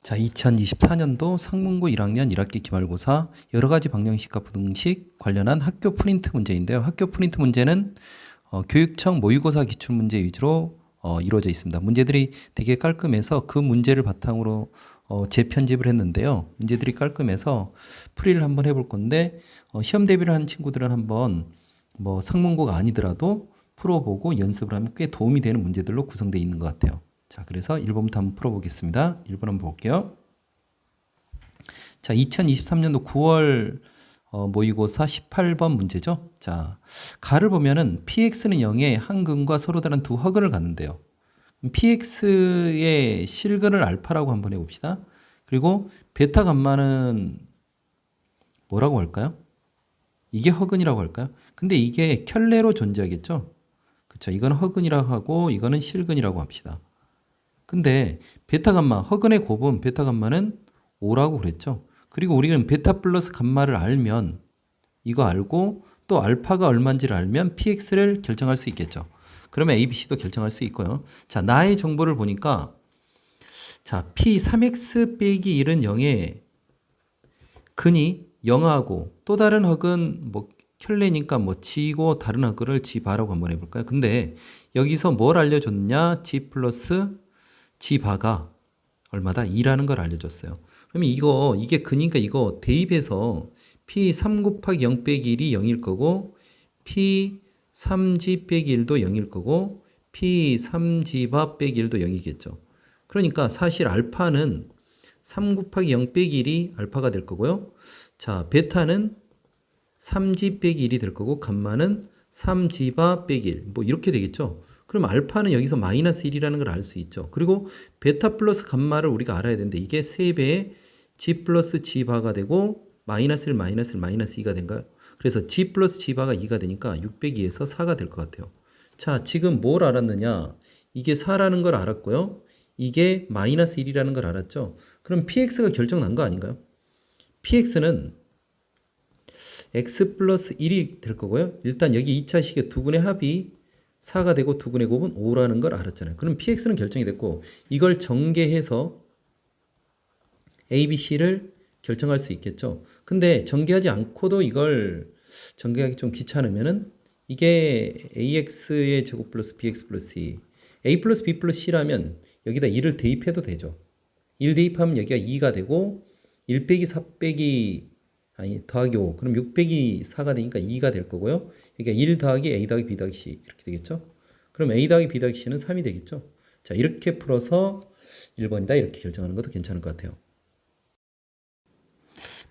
자, 2024년도 상문고 1학년 1학기 기말고사 여러 가지 방정식과 부등식 관련한 학교 프린트 문제인데요. 학교 프린트 문제는 교육청 모의고사 기출문제 위주로 이루어져 있습니다. 문제들이 되게 깔끔해서 그 문제를 바탕으로 재편집을 했는데요. 문제들이 깔끔해서 풀이를 한번 해볼 건데 시험 대비를 하는 친구들은 한번 뭐 상문고가 아니더라도 풀어보고 연습을 하면 꽤 도움이 되는 문제들로 구성되어 있는 것 같아요. 자, 그래서 1번부터 한번 풀어보겠습니다. 1번 한번 볼게요. 자, 2023년도 9월 모의고사 18번 문제죠. 자, 가를 보면은 px는 0에 한근과 서로 다른 두 허근을 갖는데요. px의 실근을 알파라고 한번 해봅시다. 그리고 베타 감마는 뭐라고 할까요? 이게 허근이라고 할까요? 근데 이게 켤레로 존재하겠죠? 그쵸? 이건 허근이라고 하고 이거는 실근이라고 합시다. 근데 베타 감마, 허근의 곱은 베타 감마는 5라고 그랬죠. 그리고 우리는 베타 플러스 감마를 알면 이거 알고 또 알파가 얼마인지를 알면 px를 결정할 수 있겠죠. 그러면 abc도 결정할 수 있고요. 자, 나의 정보를 보니까 자, p 3x 빼기 1은 0에 근이 0하고 또 다른 허근 뭐 켤레니까 뭐 지고 다른 허근을 지바라고 한번 해볼까요? 근데 여기서 뭘 알려줬냐? g 플러스 지바가 얼마다? 2라는 걸 알려줬어요. 그러면 이게 근이니까 이거 대입해서 P3 곱하기 0 빼기 1이 0일 거고 P3G 빼기 1도 0일 거고 P3G바 빼기 1도 0이겠죠. 그러니까 사실 알파는 3 곱하기 0 빼기 1이 알파가 될 거고요. 자, 베타는 3G 빼기 1이 될 거고 감마는 3G바 빼기 1. 뭐 이렇게 되겠죠. 그럼 알파는 여기서 마이너스 1이라는 걸 알 수 있죠. 그리고 베타 플러스 감마를 우리가 알아야 되는데 이게 3배의 G 플러스 G바가 되고 마이너스 1, 마이너스 1, 마이너스 2가 된가요? 그래서 G 플러스 G바가 2가 되니까 602에서 4가 될 것 같아요. 자, 지금 뭘 알았느냐? 이게 4라는 걸 알았고요. 이게 마이너스 1이라는 걸 알았죠. 그럼 PX가 결정 난 거 아닌가요? PX는 X 플러스 1이 될 거고요. 일단 여기 2차 식의 두근의 합이 4가 되고 두근의 곱은 5라는 걸 알았잖아요. 그럼 PX는 결정이 됐고 이걸 전개해서 ABC를 결정할 수 있겠죠. 근데 전개하지 않고도 이걸 전개하기 좀 귀찮으면은 이게 AX의 제곱 플러스 BX 플러스 C A 플러스 B 플러스 C라면 여기다 2를 대입해도 되죠. 1 대입하면 여기가 2가 되고 1 빼기 4 빼기 더하기 5 그럼 6 빼기 4가 되니까 2가 될 거고요. 그러니까 1 더하기 A 더하기 B 더하기 C 이렇게 되겠죠. 그럼 A 더하기 B 더하기 C는 3이 되겠죠. 자, 이렇게 풀어서 1번이다 이렇게 결정하는 것도 괜찮을 것 같아요.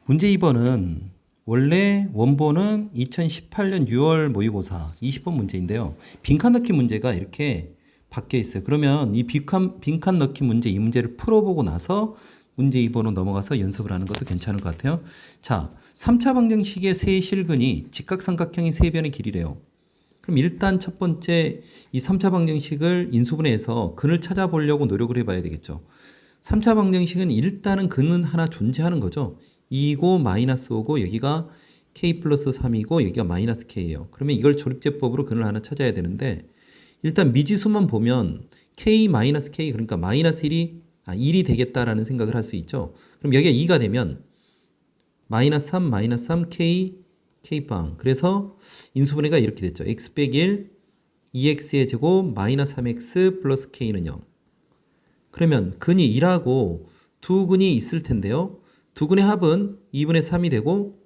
문제 2번은 원래 원본은 2018년 6월 모의고사 20번 문제인데요. 빈칸 넣기 문제가 이렇게 바뀌어 있어요. 그러면 이 빈칸 넣기 문제 이 문제를 풀어보고 나서 문제 2번으로 넘어가서 연습을 하는 것도 괜찮을 것 같아요. 자, 3차 방정식의 세 실근이 직각삼각형의 세 변의 길이래요. 그럼 일단 첫 번째 이 3차 방정식을 인수분해해서 근을 찾아보려고 노력을 해봐야 되겠죠. 3차 방정식은 일단은 근은 하나 존재하는 거죠. 2고 마이너스 5고 여기가 k 플러스 3이고 여기가 마이너스 k예요. 그러면 이걸 조립제법으로 근을 하나 찾아야 되는데 일단 미지수만 보면 k 마이너스 k 그러니까 마이너스 1이 되겠다라는 생각을 할 수 있죠. 그럼 여기가 2가 되면 마이너스 3 마이너스 3 k k빵 그래서 인수분해가 이렇게 됐죠. x 빼기 1 2x의 제곱 마이너스 3x 플러스 k는 0. 그러면 근이 1하고 두 근이 있을 텐데요. 두 근의 합은 2분의 3이 되고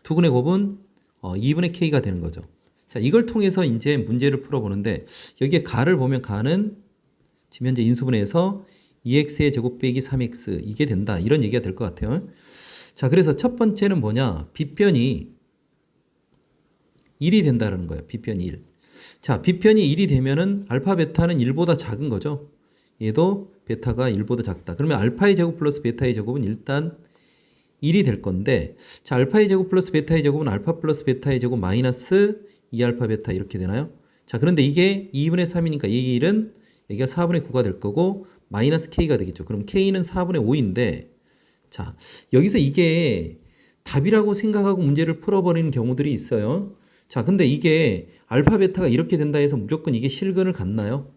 두 근의 곱은 2분의 k가 되는 거죠. 자, 이걸 통해서 이제 문제를 풀어보는데 여기에 가를 보면 가는 지금 현재 인수분해에서 2x의 제곱 빼기 3x 이게 된다. 이런 얘기가 될 것 같아요. 자, 그래서 첫 번째는 뭐냐? 빗변이 1이 된다는 거예요. 빗변이 1. 자, 빗변이 1이 되면은 알파 베타는 1보다 작은 거죠. 얘도 베타가 1보다 작다. 그러면 알파의 제곱 플러스 베타의 제곱은 일단 1이 될 건데 자, 알파의 제곱 플러스 베타의 제곱은 알파 플러스 베타의 제곱 마이너스 2알파 베타 이렇게 되나요? 자, 그런데 이게 2분의 3이니까 이 1은 여기가 4분의 9가 될 거고 마이너스 k가 되겠죠. 그럼 k는 4분의 5인데 자, 여기서 이게 답이라고 생각하고 문제를 풀어버리는 경우들이 있어요. 자, 근데 이게 알파 베타가 이렇게 된다 해서 무조건 이게 실근을 갖나요?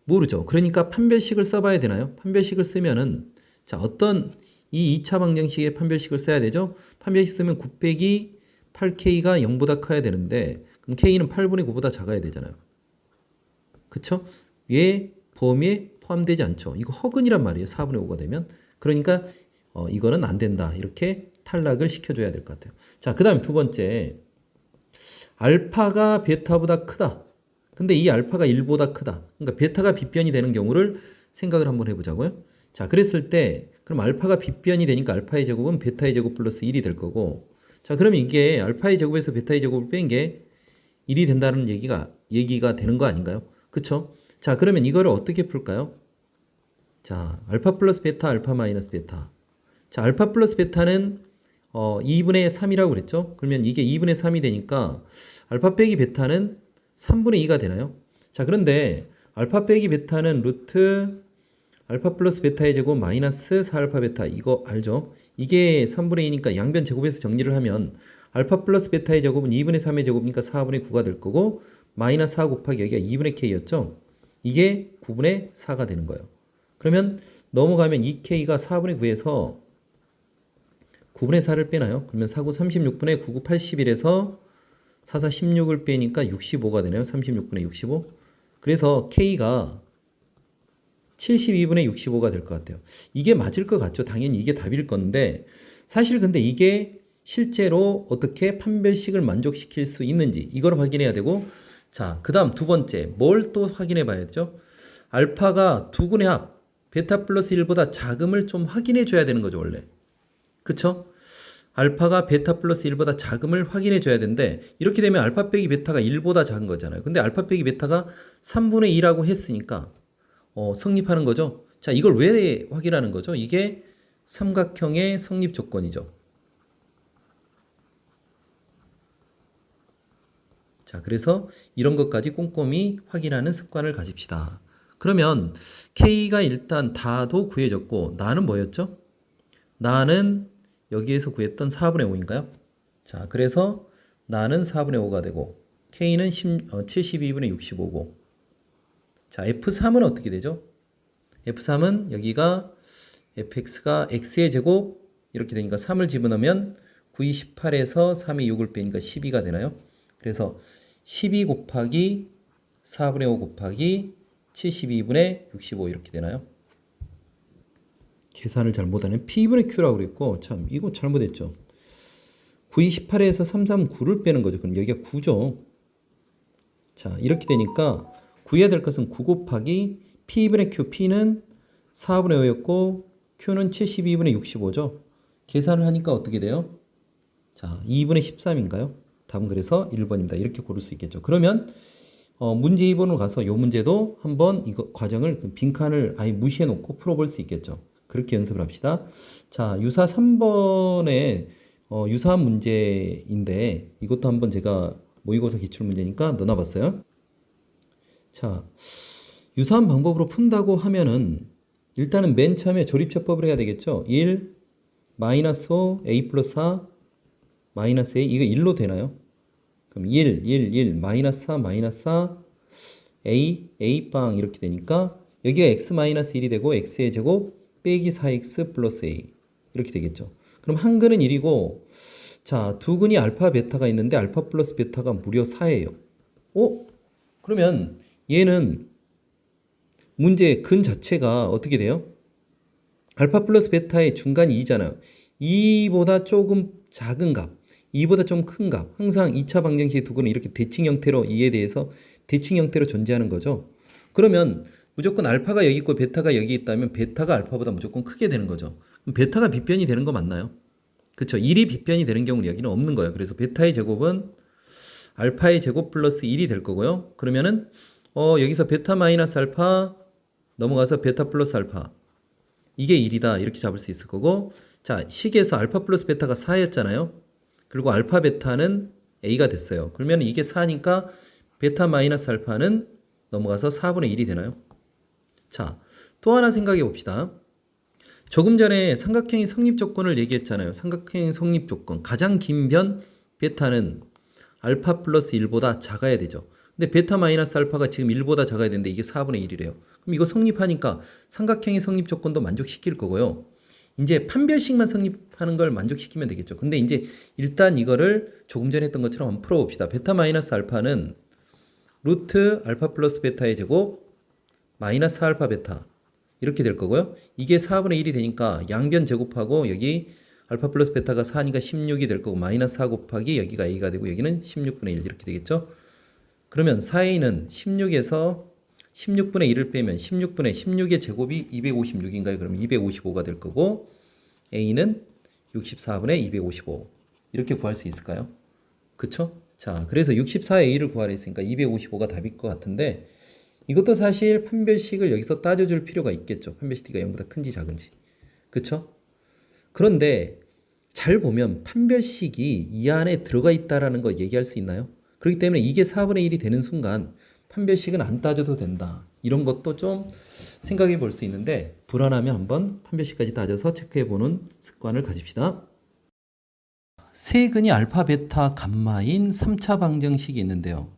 모르죠. 그러니까 판별식을 써봐야 되나요? 판별식을 쓰면은 자 어떤 이 2차 방정식의 판별식을 써야 되죠. 판별식 쓰면 9 빼기 8K가 0보다 커야 되는데 그럼 K는 8분의 9보다 작아야 되잖아요. 그쵸? 얘 범위에 포함되지 않죠. 이거 허근이란 말이에요. 4분의 5가 되면. 그러니까 이거는 안 된다. 이렇게 탈락을 시켜줘야 될 것 같아요. 자, 그 다음 두 번째. 알파가 베타보다 크다. 근데 이 알파가 1보다 크다. 그러니까 베타가 빗변이 되는 경우를 생각을 한번 해보자고요. 자, 그랬을 때 그럼 알파가 빗변이 되니까 알파의 제곱은 베타의 제곱 플러스 1이 될 거고 자, 그러면 이게 알파의 제곱에서 베타의 제곱을 뺀 게 1이 된다는 얘기가 되는 거 아닌가요? 그쵸? 자, 그러면 이거를 어떻게 풀까요? 자, 알파 플러스 베타, 알파 마이너스 베타. 자, 알파 플러스 베타는 2분의 3이라고 그랬죠? 그러면 이게 2분의 3이 되니까 알파 빼기 베타는 3분의 2가 되나요? 자, 그런데 알파 빼기 베타는 루트 알파 플러스 베타의 제곱 마이너스 4알파 베타 이거 알죠? 이게 3분의 2니까 양변 제곱에서 정리를 하면 알파 플러스 베타의 제곱은 2분의 3의 제곱이니까 4분의 9가 될 거고 마이너스 4 곱하기 여기가 2분의 K였죠? 이게 9분의 4가 되는 거예요. 그러면 넘어가면 2K가 4분의 9에서 9분의 4를 빼나요? 그러면 4, 9, 36분의 9, 9, 81에서 4, 4, 16을 빼니까 65가 되나요? 36분의 65. 그래서 K가 72분의 65가 될 것 같아요. 이게 맞을 것 같죠? 당연히 이게 답일 건데 사실 근데 이게 실제로 어떻게 판별식을 만족시킬 수 있는지 이걸 확인해야 되고 자, 그 다음 두 번째 뭘 또 확인해 봐야죠? 알파가 두 군의 합 베타 플러스 1보다 작음을 좀 확인해 줘야 되는 거죠 원래. 그쵸? 알파가 베타 플러스 1보다 작음을 확인해 줘야 되는데 이렇게 되면 알파 빼기 베타가 1보다 작은 거잖아요. 근데 알파 빼기 베타가 3분의 2라고 했으니까 성립하는 거죠. 자, 이걸 왜 확인하는 거죠? 이게 삼각형의 성립 조건이죠. 자, 그래서 이런 것까지 꼼꼼히 확인하는 습관을 가집시다. 그러면 K가 일단 다도 구해졌고 나는 뭐였죠? 나는 여기에서 구했던 4분의 5인가요? 자, 그래서 나는 4분의 5가 되고 K는 72분의 65고 자, F3은 어떻게 되죠? F3은 여기가 fx가 x의 제곱 이렇게 되니까 3을 집어넣으면 9이 18에서 3이 6을 빼니까 12가 되나요? 그래서 12 곱하기 4분의 5 곱하기 72분의 65 이렇게 되나요? 계산을 잘못하네. P분의 Q라고 그랬고 참 이거 잘못했죠. 9이 18에서 3, 3, 9를 빼는 거죠. 그럼 여기가 9죠. 자, 이렇게 되니까 구해야 될 것은 9 곱하기 P분의 Q. P는 4분의 5였고 Q는 72분의 65죠. 계산을 하니까 어떻게 돼요? 자, 2분의 13인가요? 답은 그래서 1번입니다. 이렇게 고를 수 있겠죠. 그러면 문제 2번으로 가서 이 문제도 한번 이거 과정을 빈칸을 아예 무시해 놓고 풀어볼 수 있겠죠. 그렇게 연습을 합시다. 자, 유사 3번의 유사한 문제인데 이것도 한번 제가 모의고사 기출문제니까 넣어봤어요. 자, 유사한 방법으로 푼다고 하면은 일단은 맨 처음에 조립처법을 해야 되겠죠. 1, 마이너스 5, a 플러스 4, 마이너스 a 이거 1로 되나요? 그럼 1, 마이너스 4, 마이너스 4, a 빵 이렇게 되니까 여기가 x 마이너스 1이 되고 x의 제곱 빼기 4x 플러스 a 이렇게 되겠죠. 그럼 한 근은 1이고 자, 두 근이 알파 베타가 있는데 알파 플러스 베타가 무려 4예요. 그러면 얘는 문제 근 자체가 어떻게 돼요? 알파 플러스 베타의 중간이 2잖아요. 2보다 조금 작은 값, 2보다 좀 큰 값. 항상 2차 방정식 두 근은 이렇게 대칭 형태로 2에 대해서 대칭 형태로 존재하는 거죠. 그러면 무조건 알파가 여기 있고 베타가 여기 있다면 베타가 알파보다 무조건 크게 되는 거죠. 그럼 베타가 빗변이 되는 거 맞나요? 그렇죠. 1이 빗변이 되는 경우는 여기는 없는 거예요. 그래서 베타의 제곱은 알파의 제곱 플러스 1이 될 거고요. 그러면은 여기서 베타 마이너스 알파 넘어가서 베타 플러스 알파 이게 1이다 이렇게 잡을 수 있을 거고 자, 식에서 알파 플러스 베타가 4였잖아요. 그리고 알파 베타는 a가 됐어요. 그러면 이게 4니까 베타 마이너스 알파는 넘어가서 4분의 1이 되나요? 자, 또 하나 생각해 봅시다. 조금 전에 삼각형의 성립 조건을 얘기했잖아요. 삼각형의 성립 조건 가장 긴 변 베타는 알파 플러스 1보다 작아야 되죠. 근데 베타 마이너스 알파가 지금 1보다 작아야 되는데 이게 4분의 1이래요. 그럼 이거 성립하니까 삼각형의 성립 조건도 만족시킬 거고요. 이제 판별식만 성립하는 걸 만족시키면 되겠죠. 근데 이제 일단 이거를 조금 전에 했던 것처럼 한번 풀어봅시다. 베타 마이너스 알파는 루트 알파 플러스 베타의 제곱 마이너스 4알파 베타 이렇게 될 거고요. 이게 4분의 1이 되니까 양변 제곱하고 여기 알파 플러스 베타가 4니까 16이 될 거고 마이너스 4 곱하기 여기가 a가 되고 여기는 16분의 1 이렇게 되겠죠. 그러면 4a는 16에서 16분의 1을 빼면 16의 제곱이 256인가요? 그럼 255가 될 거고 a는 64분의 255 이렇게 구할 수 있을까요? 그쵸? 자, 그래서 64의 a를 구하라 했으니까 255가 답일 것 같은데 이것도 사실 판별식을 여기서 따져줄 필요가 있겠죠. 판별식 t가 0보다 큰지 작은지. 그쵸? 그런데 잘 보면 판별식이 이 안에 들어가 있다라는 거 얘기할 수 있나요? 그렇기 때문에 이게 4분의 1이 되는 순간 판별식은 안 따져도 된다. 이런 것도 좀 생각해 볼 수 있는데 불안하면 한번 판별식까지 따져서 체크해 보는 습관을 가집시다. 세근이 알파, 베타, 감마인 3차 방정식이 있는데요.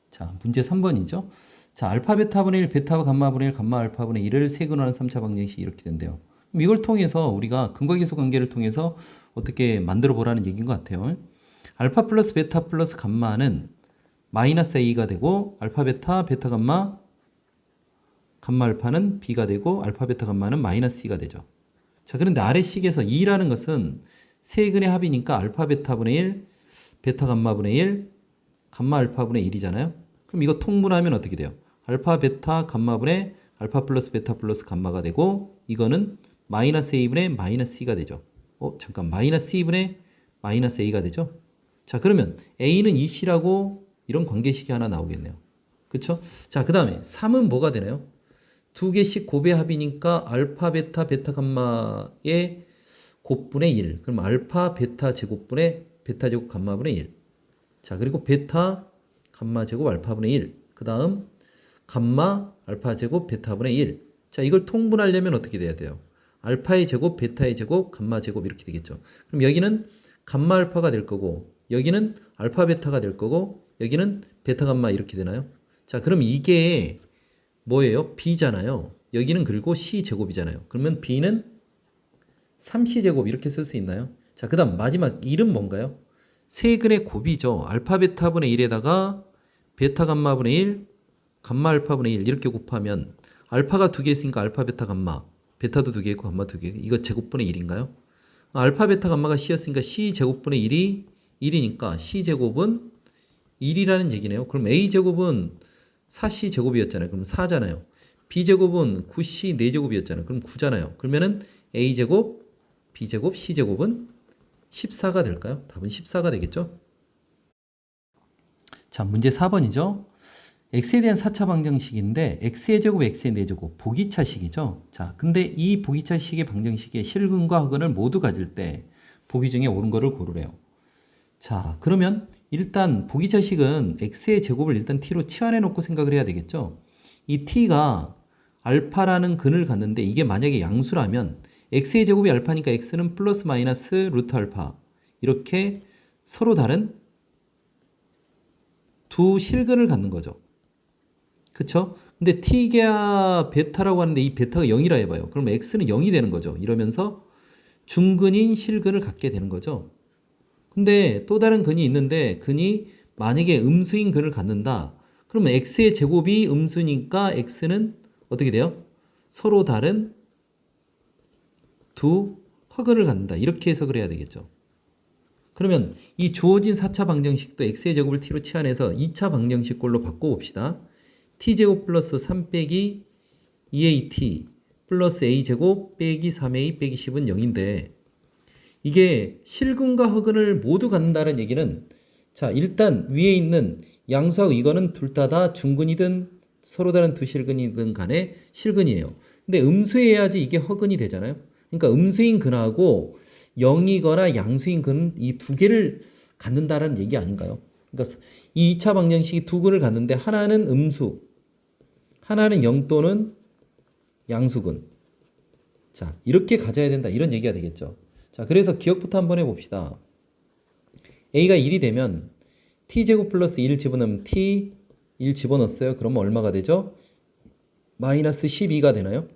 자, 문제 3번이죠. 자, 알파, 베타분의 1, 베타, 감마분의 1, 감마, 알파분의 1을 세근화하는 3차 방정식이 이렇게 된대요. 그럼 이걸 통해서 우리가 근거계수 관계를 통해서 어떻게 만들어 보라는 얘기인 것 같아요. 알파 플러스 베타 플러스 감마는 마이너스 a가 되고 알파 베타 베타 감마 감마 알파는 b가 되고 알파 베타 감마는 마이너스 c가 되죠. 자, 그런데 아래식에서 2라는 것은 세근의 합이니까 알파 베타분의 1 베타 감마분의 1 감마 알파분의 1이잖아요. 그럼 이거 통분하면 어떻게 돼요? 알파 베타 감마분의 알파 플러스 베타 플러스 감마가 되고 이거는 마이너스 a분의 마이너스 c가 되죠. 잠깐 마이너스 c분의 마이너스 a가 되죠. 자, 그러면 a는 2c라고 이런 관계식이 하나 나오겠네요. 그쵸? 자, 그 다음에 3은 뭐가 되나요? 두 개씩 곱의 합이니까 알파 베타 베타 감마의 곱분의 1. 그럼 알파 베타 제곱분의 베타 제곱 감마분의 1. 자, 그리고 베타 감마 제곱 알파분의 1. 그 다음 감마 알파 제곱 베타분의 1. 자, 이걸 통분하려면 어떻게 돼야 돼요? 알파의 제곱 베타의 제곱 감마 제곱 이렇게 되겠죠. 그럼 여기는 감마 알파가 될 거고 여기는 알파 베타가 될 거고 여기는 베타 감마 이렇게 되나요? 자, 그럼 이게 뭐예요? b잖아요. 여기는 그리고 c 제곱이잖아요. 그러면 b는 3c 제곱 이렇게 쓸 수 있나요? 자, 그 다음 마지막 1은 뭔가요? 세근의 곱이죠. 알파 베타분의 1에다가 베타 감마분의 1 감마 알파분의 1 이렇게 곱하면 알파가 두 개 있으니까 알파 베타 감마 베타도 두 개 있고 감마 두 개 이거 제곱분의 1인가요? 알파 베타 감마가 c였으니까 c 제곱분의 1이 1이니까 c 제곱은 1이라는 얘기네요. 그럼 a 제곱은 4c 제곱이었잖아요. 그럼 4잖아요. b 제곱은 9c 4제곱이었잖아요. 그럼 9잖아요. 그러면은 a 제곱, b 제곱, c 제곱은 14가 될까요? 답은 14가 되겠죠? 자, 문제 4번이죠. x에 대한 4차 방정식인데 x의 제곱, x의 4제곱 보기차식이죠. 자, 근데 이 보기차식의 방정식에 실근과 허근을 모두 가질 때 보기 중에 옳은 거를 고르래요. 자, 그러면 일단 보기차식은 x의 제곱을 일단 t로 치환해 놓고 생각을 해야 되겠죠. 이 t가 알파라는 근을 갖는데 이게 만약에 양수라면 x의 제곱이 알파니까 x는 플러스 마이너스 루트 알파 이렇게 서로 다른 두 실근을 갖는 거죠. 그쵸? 근데 t가 베타라고 하는데 이 베타가 0이라 해봐요. 그럼 x는 0이 되는 거죠. 이러면서 중근인 실근을 갖게 되는 거죠. 근데 또 다른 근이 있는데 근이 만약에 음수인 근을 갖는다. 그러면 x의 제곱이 음수니까 x는 어떻게 돼요? 서로 다른 두 허근을 갖는다. 이렇게 해석을 해야 되겠죠. 그러면 이 주어진 4차 방정식도 x의 제곱을 t로 치환해서 2차 방정식 꼴로 바꿔봅시다. t제곱 플러스 3 빼기 2at 플러스 a제곱 빼기 3a 빼기 10은 0인데 이게 실근과 허근을 모두 갖는다는 얘기는 자, 일단 위에 있는 양수하고 이거는 둘 다 중근이든 서로 다른 두 실근이든 간에 실근이에요. 근데 음수해야지 이게 허근이 되잖아요. 그러니까 음수인 근하고 0이거나 양수인 근 이 두 개를 갖는다라는 얘기 아닌가요? 그러니까 이 2차 방정식이 두 근을 갖는데 하나는 음수, 하나는 0 또는 양수근. 자, 이렇게 가져야 된다. 이런 얘기가 되겠죠. 자, 그래서 기억부터 한번 해봅시다. a가 1이 되면 t제곱 플러스 1 집어넣으면 t 1 집어넣었어요. 그러면 얼마가 되죠? 마이너스 12가 되나요?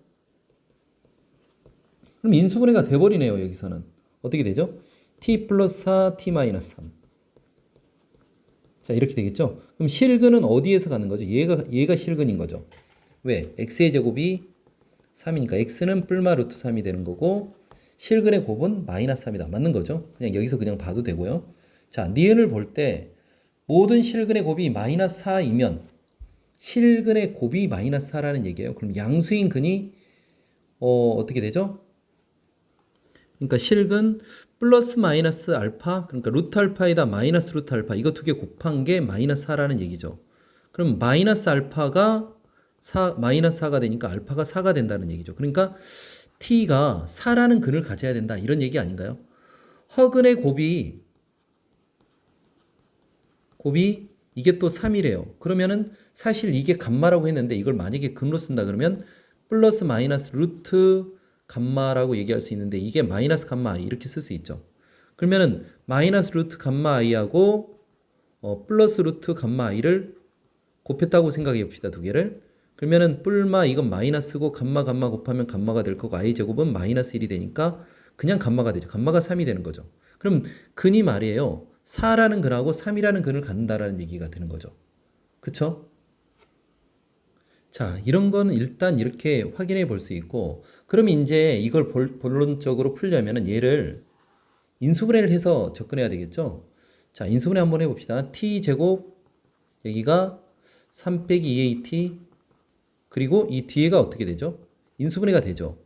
그럼 인수분해가 돼버리네요. 여기서는 어떻게 되죠? t 플러스 4 t 마이너스 3. 자, 이렇게 되겠죠? 그럼 실근은 어디에서 가는 거죠? 얘가 실근인 거죠. 왜? x의 제곱이 3이니까 x는 뿔마 루트 3이 되는 거고 실근의 곱은 마이너스 3이다. 맞는 거죠? 그냥 여기서 그냥 봐도 되고요. 자, 니은을 볼 때 모든 실근의 곱이 마이너스 4이면 실근의 곱이 마이너스 4라는 얘기예요. 그럼 양수인 근이 어떻게 되죠? 그러니까 실근 플러스 마이너스 알파, 그러니까 루트 알파에다 마이너스 루트 알파, 이거 두 개 곱한 게 마이너스 4라는 얘기죠. 그럼 마이너스 알파가 마이너스 4가 되니까 알파가 4가 된다는 얘기죠. 그러니까 t가 4라는 근을 가져야 된다, 이런 얘기 아닌가요? 허근의 곱이 이게 또 3이래요. 그러면은 사실 이게 감마라고 했는데 이걸 만약에 근로 쓴다 그러면 플러스 마이너스 루트 감마라고 얘기할 수 있는데 이게 마이너스 감마 i 이렇게 쓸 수 있죠. 그러면은 마이너스 루트 감마 i하고 플러스 루트 감마 i를 곱했다고 생각해 봅시다. 두 개를. 그러면은 뿔마 이건 마이너스고 감마 곱하면 감마가 될 거고 i 제곱은 마이너스 1이 되니까 그냥 감마가 되죠. 감마가 3이 되는 거죠. 그럼 근이 말이에요. 4라는 근하고 3이라는 근을 갖는다라는 얘기가 되는 거죠. 그쵸? 자, 이런 거는 일단 이렇게 확인해 볼 수 있고, 그럼 이제 이걸 본론적으로 풀려면은 얘를 인수분해를 해서 접근해야 되겠죠? 자, 인수분해 한번 해봅시다. t 제곱, 여기가 3 빼기 2at, 그리고 이 뒤에가 어떻게 되죠? 인수분해가 되죠.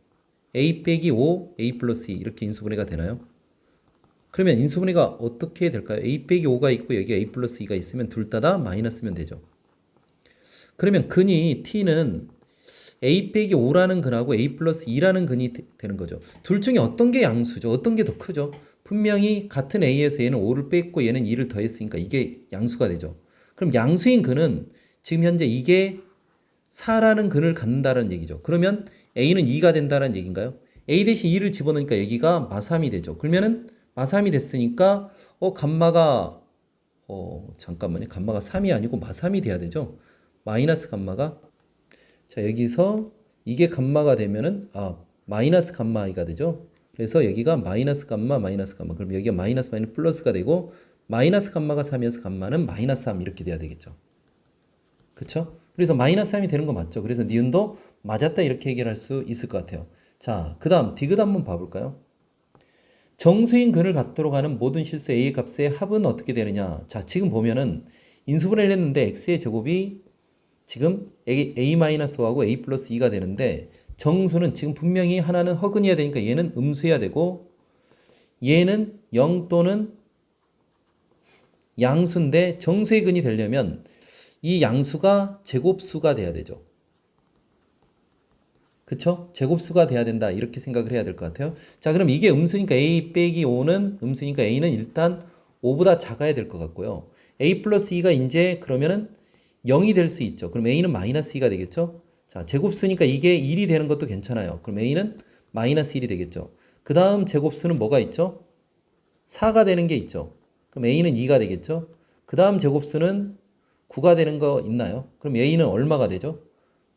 a 빼기 5, a 플러스 2, 이렇게 인수분해가 되나요? 그러면 인수분해가 어떻게 될까요? a 빼기 5가 있고 여기 a 플러스 2가 있으면 둘 다 마이너스면 되죠. 그러면 근이 t는 a 빼기 5라는 근하고 a 플러스 2라는 근이 되는 거죠. 둘 중에 어떤 게 양수죠? 어떤 게 더 크죠? 분명히 같은 a에서 얘는 5를 뺐고 얘는 2를 더했으니까 이게 양수가 되죠. 그럼 양수인 근은 지금 현재 이게 4라는 근을 갖는다는 얘기죠. 그러면 a는 2가 된다는 얘기인가요? a 대신 2를 집어넣으니까 여기가 마3이 되죠. 그러면은 마3이 됐으니까 감마가 잠깐만요. 감마가 3이 아니고 마3이 돼야 되죠. 마이너스 감마가, 자, 여기서 이게 감마가 되면은 마이너스 감마 i가 되죠. 그래서 여기가 마이너스 감마 그럼 여기가 마이너스 플러스가 되고 마이너스 감마가 3이어서 감마는 마이너스 3 이렇게 돼야 되겠죠. 그쵸? 그래서 마이너스 3이 되는 거 맞죠? 그래서 니은도 맞았다 이렇게 해결할 수 있을 것 같아요. 자, 그 다음 디귿 한번 봐볼까요? 정수인 근을 갖도록 하는 모든 실수 a의 값의 합은 어떻게 되느냐? 자, 지금 보면은 인수분해를 했는데 x의 제곱이 지금 a-5하고 a 플러스 2가 되는데 정수는 지금 분명히 하나는 허근이어야 되니까 얘는 음수해야 되고 얘는 0 또는 양수인데 정수의 근이 되려면 이 양수가 제곱수가 돼야 되죠. 그쵸? 제곱수가 돼야 된다 이렇게 생각을 해야 될 것 같아요. 자, 그럼 이게 음수니까 a 빼기 5는 음수니까 a는 일단 5보다 작아야 될 것 같고요. a 플러스 2가 이제 그러면은 0이 될 수 있죠. 그럼 a는 마이너스 2가 되겠죠. 자, 제곱수니까 이게 1이 되는 것도 괜찮아요. 그럼 a는 마이너스 1이 되겠죠. 그 다음 제곱수는 뭐가 있죠? 4가 되는 게 있죠. 그럼 a는 2가 되겠죠. 그 다음 제곱수는 9가 되는 거 있나요? 그럼 a는 얼마가 되죠?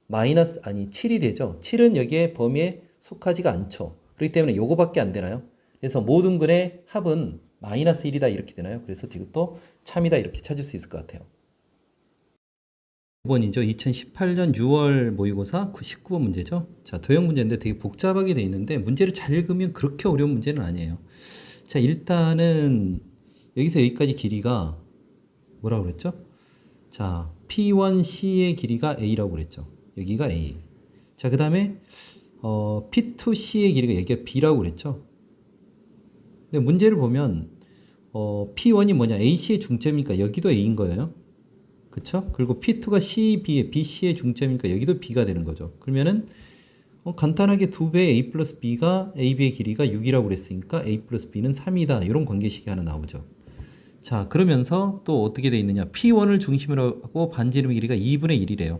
7이 되죠. 7은 여기에 범위에 속하지가 않죠. 그렇기 때문에 요거밖에 안 되나요? 그래서 모든 근의 합은 마이너스 1이다 이렇게 되나요? 그래서 디귿도 참이다 이렇게 찾을 수 있을 것 같아요. 5번이죠. 2018년 6월 모의고사 19번 문제죠. 자, 도형 문제인데 되게 복잡하게 돼 있는데 문제를 잘 읽으면 그렇게 어려운 문제는 아니에요. 자, 일단은 여기서 여기까지 길이가 뭐라고 그랬죠? 자, P1C의 길이가 A라고 그랬죠. 여기가 A. 자, 그 다음에 P2C의 길이가 여기가 B라고 그랬죠. 근데 문제를 보면 P1이 뭐냐? AC의 중점이니까 여기도 A인 거예요. 그쵸? 그리고 P2가 BC의 중점이니까 여기도 B가 되는 거죠. 그러면은 간단하게 2배의 A 플러스 B가 AB의 길이가 6이라고 그랬으니까 A 플러스 B는 3이다. 이런 관계식이 하나 나오죠. 자, 그러면서 또 어떻게 돼 있느냐? P1을 중심으로 하고 반지름의 길이가 2분의 1이래요.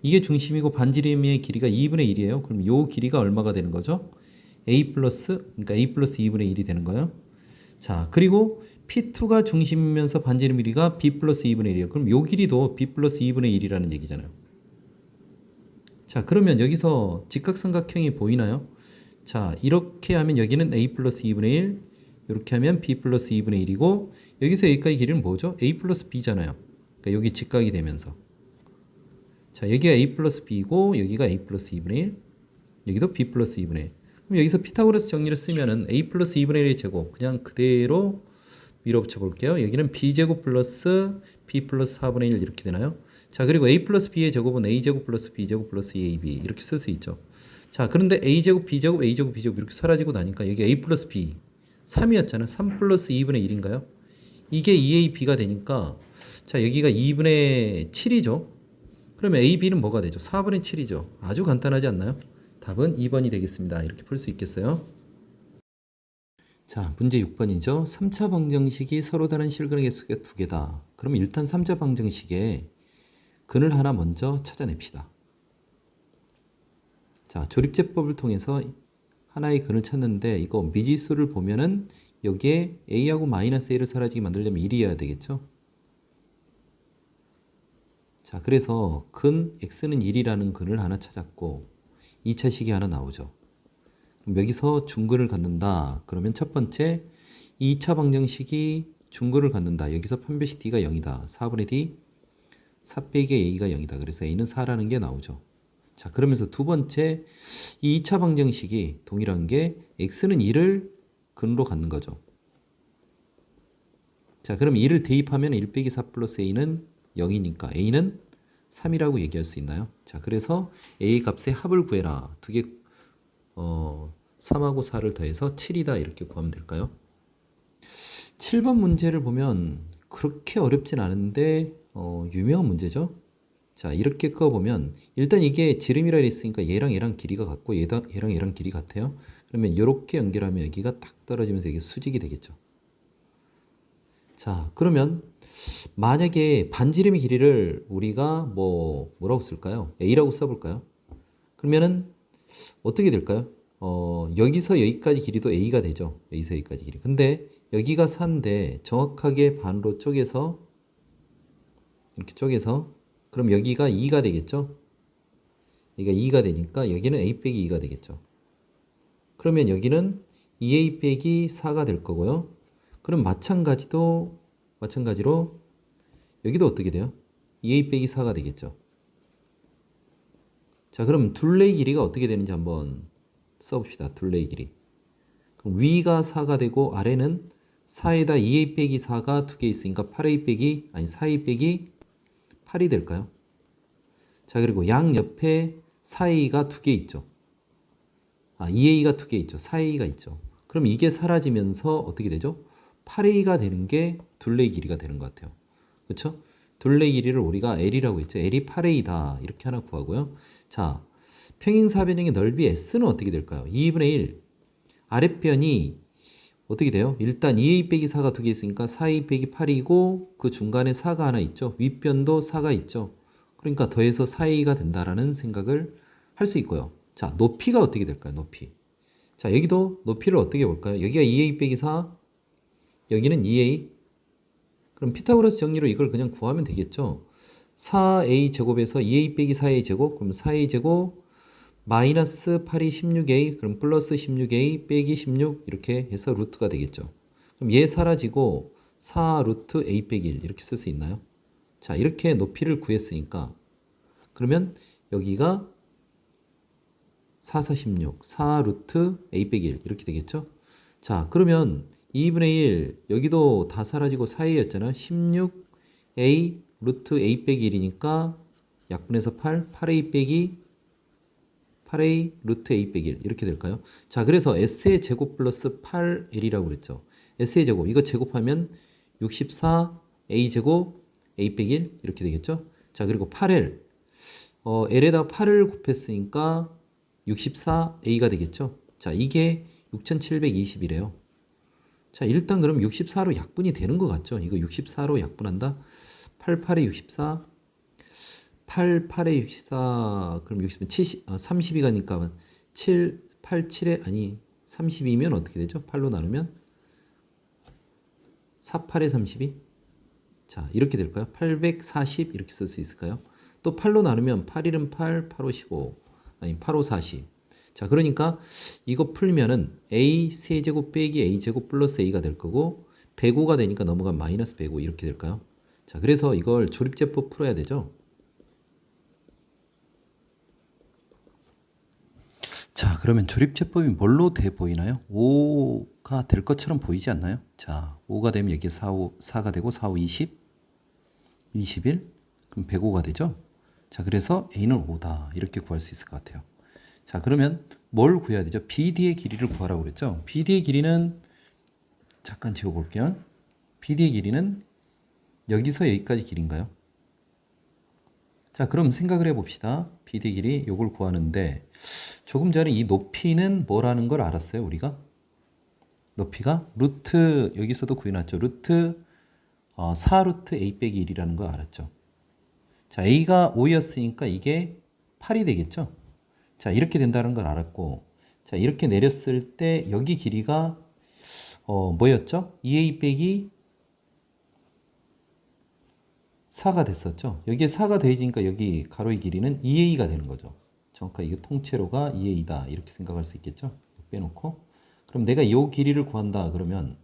이게 중심이고 반지름의 길이가 2분의 1이에요. 그럼 요 길이가 얼마가 되는 거죠? 그러니까 A 플러스 2분의 1이 되는 거예요. 자, 그리고 P2가 중심이면서 반지름 길이가 B 플러스 2분의 1이에요. 그럼 요 길이도 B 플러스 2분의 1이라는 얘기잖아요. 자, 그러면 여기서 직각삼각형이 보이나요? 자, 이렇게 하면 여기는 a 플러스 2분의 1, 이렇게 하면 b 플러스 2분의 1이고 여기서 여기까지 길이는 뭐죠? a 플러스 b잖아요. 그러니까 여기 직각이 되면서. 자, 여기가 a 플러스 b고 여기가 a 플러스 2분의 1, 여기도 b 플러스 2분의 1. 그럼 여기서 피타고라스 정리를 쓰면은 a 플러스 2분의 1의 제곱 그냥 그대로 밀어붙여 볼게요. 여기는 b제곱 플러스 b 플러스 4분의 1 이렇게 되나요? 자, 그리고 a 플러스 b의 제곱은 a제곱 플러스 b제곱 플러스 2ab 이렇게 쓸 수 있죠. 자, 그런데 a제곱 b제곱 a제곱 b제곱 이렇게 사라지고 나니까 여기 a 플러스 b 3이었잖아요. 3 플러스 2분의 1인가요? 이게 2ab가 되니까 자, 여기가 2분의 7이죠. 그러면 ab는 뭐가 되죠? 4분의 7이죠. 아주 간단하지 않나요? 답은 2번이 되겠습니다. 이렇게 풀 수 있겠어요? 자, 문제 6번이죠. 3차 방정식이 서로 다른 실근의 개수가 두 개다. 그럼 일단 3차 방정식에 근을 하나 먼저 찾아냅시다. 자, 조립제법을 통해서 하나의 근을 찾는데 이거 미지수를 보면은 여기에 a하고 마이너스 a를 사라지게 만들려면 1이어야 되겠죠? 자, 그래서 근 x는 1이라는 근을 하나 찾았고 2차 식이 하나 나오죠. 그럼 여기서 중근을 갖는다. 그러면 첫 번째 2차 방정식이 중근을 갖는다. 여기서 판별식 d가 0이다. 4분의 d 4 빼기 a가 0이다. 그래서 a는 4라는 게 나오죠. 자, 그러면서 두 번째 이 2차 방정식이 동일한 게 x는 1을 근으로 갖는 거죠. 자, 그럼 2를 대입하면 1 빼기 4 플러스 a는 0이니까 a는 3이라고 얘기할 수 있나요? 자, 그래서 a 값의 합을 구해라. 두 개 3하고 4를 더해서 7이다 이렇게 구하면 될까요? 7번 문제를 보면 그렇게 어렵진 않은데 유명한 문제죠. 자, 이렇게 꺼보면 일단 이게 지름이라 했으니까 얘랑 길이가 같고 얘랑 길이 같아요. 그러면 이렇게 연결하면 여기가 딱 떨어지면서 이게 수직이 되겠죠. 자, 그러면 만약에 반지름의 길이를 우리가 뭐라고 쓸까요? a라고 써볼까요? 그러면은 어떻게 될까요? 여기서 여기까지 길이도 a가 되죠. 여기서 여기까지 길이. 근데 여기가 4인데 정확하게 반으로 쪼개서 이렇게 쪼개서 그럼 여기가 2가 되겠죠? 여기가 2가 되니까 여기는 a 빼기 2가 되겠죠. 그러면 여기는 2a 빼기 4가 될 거고요. 그럼 마찬가지로 여기도 어떻게 돼요? 2a 빼기 4가 되겠죠. 자, 그럼 둘레의 길이가 어떻게 되는지 한번 써봅시다. 둘레의 길이. 그럼 위가 4가 되고 아래는 4에다 2a 빼기 4가 두 개 있으니까 4a 빼기 8이 될까요? 자, 그리고 양 옆에 4a가 두 개 있죠. 2a가 두 개 있죠. 4a가 있죠. 그럼 이게 사라지면서 어떻게 되죠? 8a가 되는 게 둘레의 길이가 되는 것 같아요. 그렇죠? 둘레의 길이를 우리가 L이라고 했죠. L이 8a다. 이렇게 하나 구하고요. 자, 평행사변형의 넓이 S는 어떻게 될까요? 2분의 1. 아랫변이 어떻게 돼요? 일단 2a 빼기 4가 두 개 있으니까 4a 빼기 8이고 그 중간에 4가 하나 있죠. 윗변도 4가 있죠. 그러니까 더해서 4a가 된다라는 생각을 할 수 있고요. 자, 높이가 어떻게 될까요? 높이. 자, 여기도 높이를 어떻게 볼까요? 여기가 2a 빼기 4, 여기는 2a. 그럼 피타고라스 정리로 이걸 그냥 구하면 되겠죠. 4a 제곱에서 2a 빼기 4a 제곱, 그럼 4a 제곱 마이너스 8이 16a, 그럼 플러스 16a 빼기 16 이렇게 해서 루트가 되겠죠. 그럼 얘 사라지고 4 루트 a 빼기 1 이렇게 쓸 수 있나요? 자, 이렇게 높이를 구했으니까 그러면 여기가 4, 4, 16, 4 루트 a 빼기 1 이렇게 되겠죠. 자, 그러면 2분의 1 여기도 다 사라지고 4a였잖아요. 16a 루트 a 빼기 1이니까 약분해서 8a 빼기 8a 루트 a 빼기 1 이렇게 될까요? 자, 그래서 s의 제곱 플러스 8l이라고 그랬죠. s의 제곱 이거 제곱하면 64a 제곱 a 빼기 1 이렇게 되겠죠. 자, 그리고 8l l에다 8을 곱했으니까 64a가 되겠죠. 자, 이게 6720이래요. 자, 일단 그럼 64로 약분이 되는 것 같죠. 이거 64로 약분한다. 88에 64 88에 64 그럼 60은 70 30이 가니까 7 87에 아니 32면 어떻게 되죠? 8로 나누면 48에 32. 자, 이렇게 될까요? 840 이렇게 쓸 수 있을까요? 또 8로 나누면 8일은 8, 8, 5, 15. 아니 8, 5, 40. 자, 그러니까 이거 풀면은 a 세제곱 빼기 a제곱 플러스 a가 될 거고 105가 되니까 넘어가면 마이너스 105 이렇게 될까요? 자, 그래서 이걸 조립제법 풀어야 되죠. 자, 그러면 조립제법이 뭘로 돼 보이나요? 5가 될 것처럼 보이지 않나요? 자, 5가 되면 여기에 4가 되고 4, 5, 20, 21, 그럼 105가 되죠? 자, 그래서 a는 5다. 이렇게 구할 수 있을 것 같아요. 자, 그러면 뭘 구해야 되죠? BD의 길이를 구하라고 그랬죠? BD의 길이는 잠깐 지워볼게요. BD의 길이는 여기서 여기까지 길인가요? 자, 그럼 생각을 해봅시다. BD의 길이 요걸 구하는데 조금 전에 이 높이는 뭐라는 걸 알았어요, 우리가? 높이가 루트, 여기서도 구해놨죠. 루트 4루트 a 빼기 1이라는 거 알았죠. 자, a가 5였으니까 이게 8이 되겠죠. 자, 이렇게 된다는 걸 알았고, 자, 이렇게 내렸을 때 여기 길이가 뭐였죠? 2a 빼기 4가 됐었죠. 여기에 4가 더해지니까 여기 가로의 길이는 2a가 되는 거죠. 정확하게 이거 통째로가 2a다 이렇게 생각할 수 있겠죠. 빼놓고 그럼 내가 이 길이를 구한다 그러면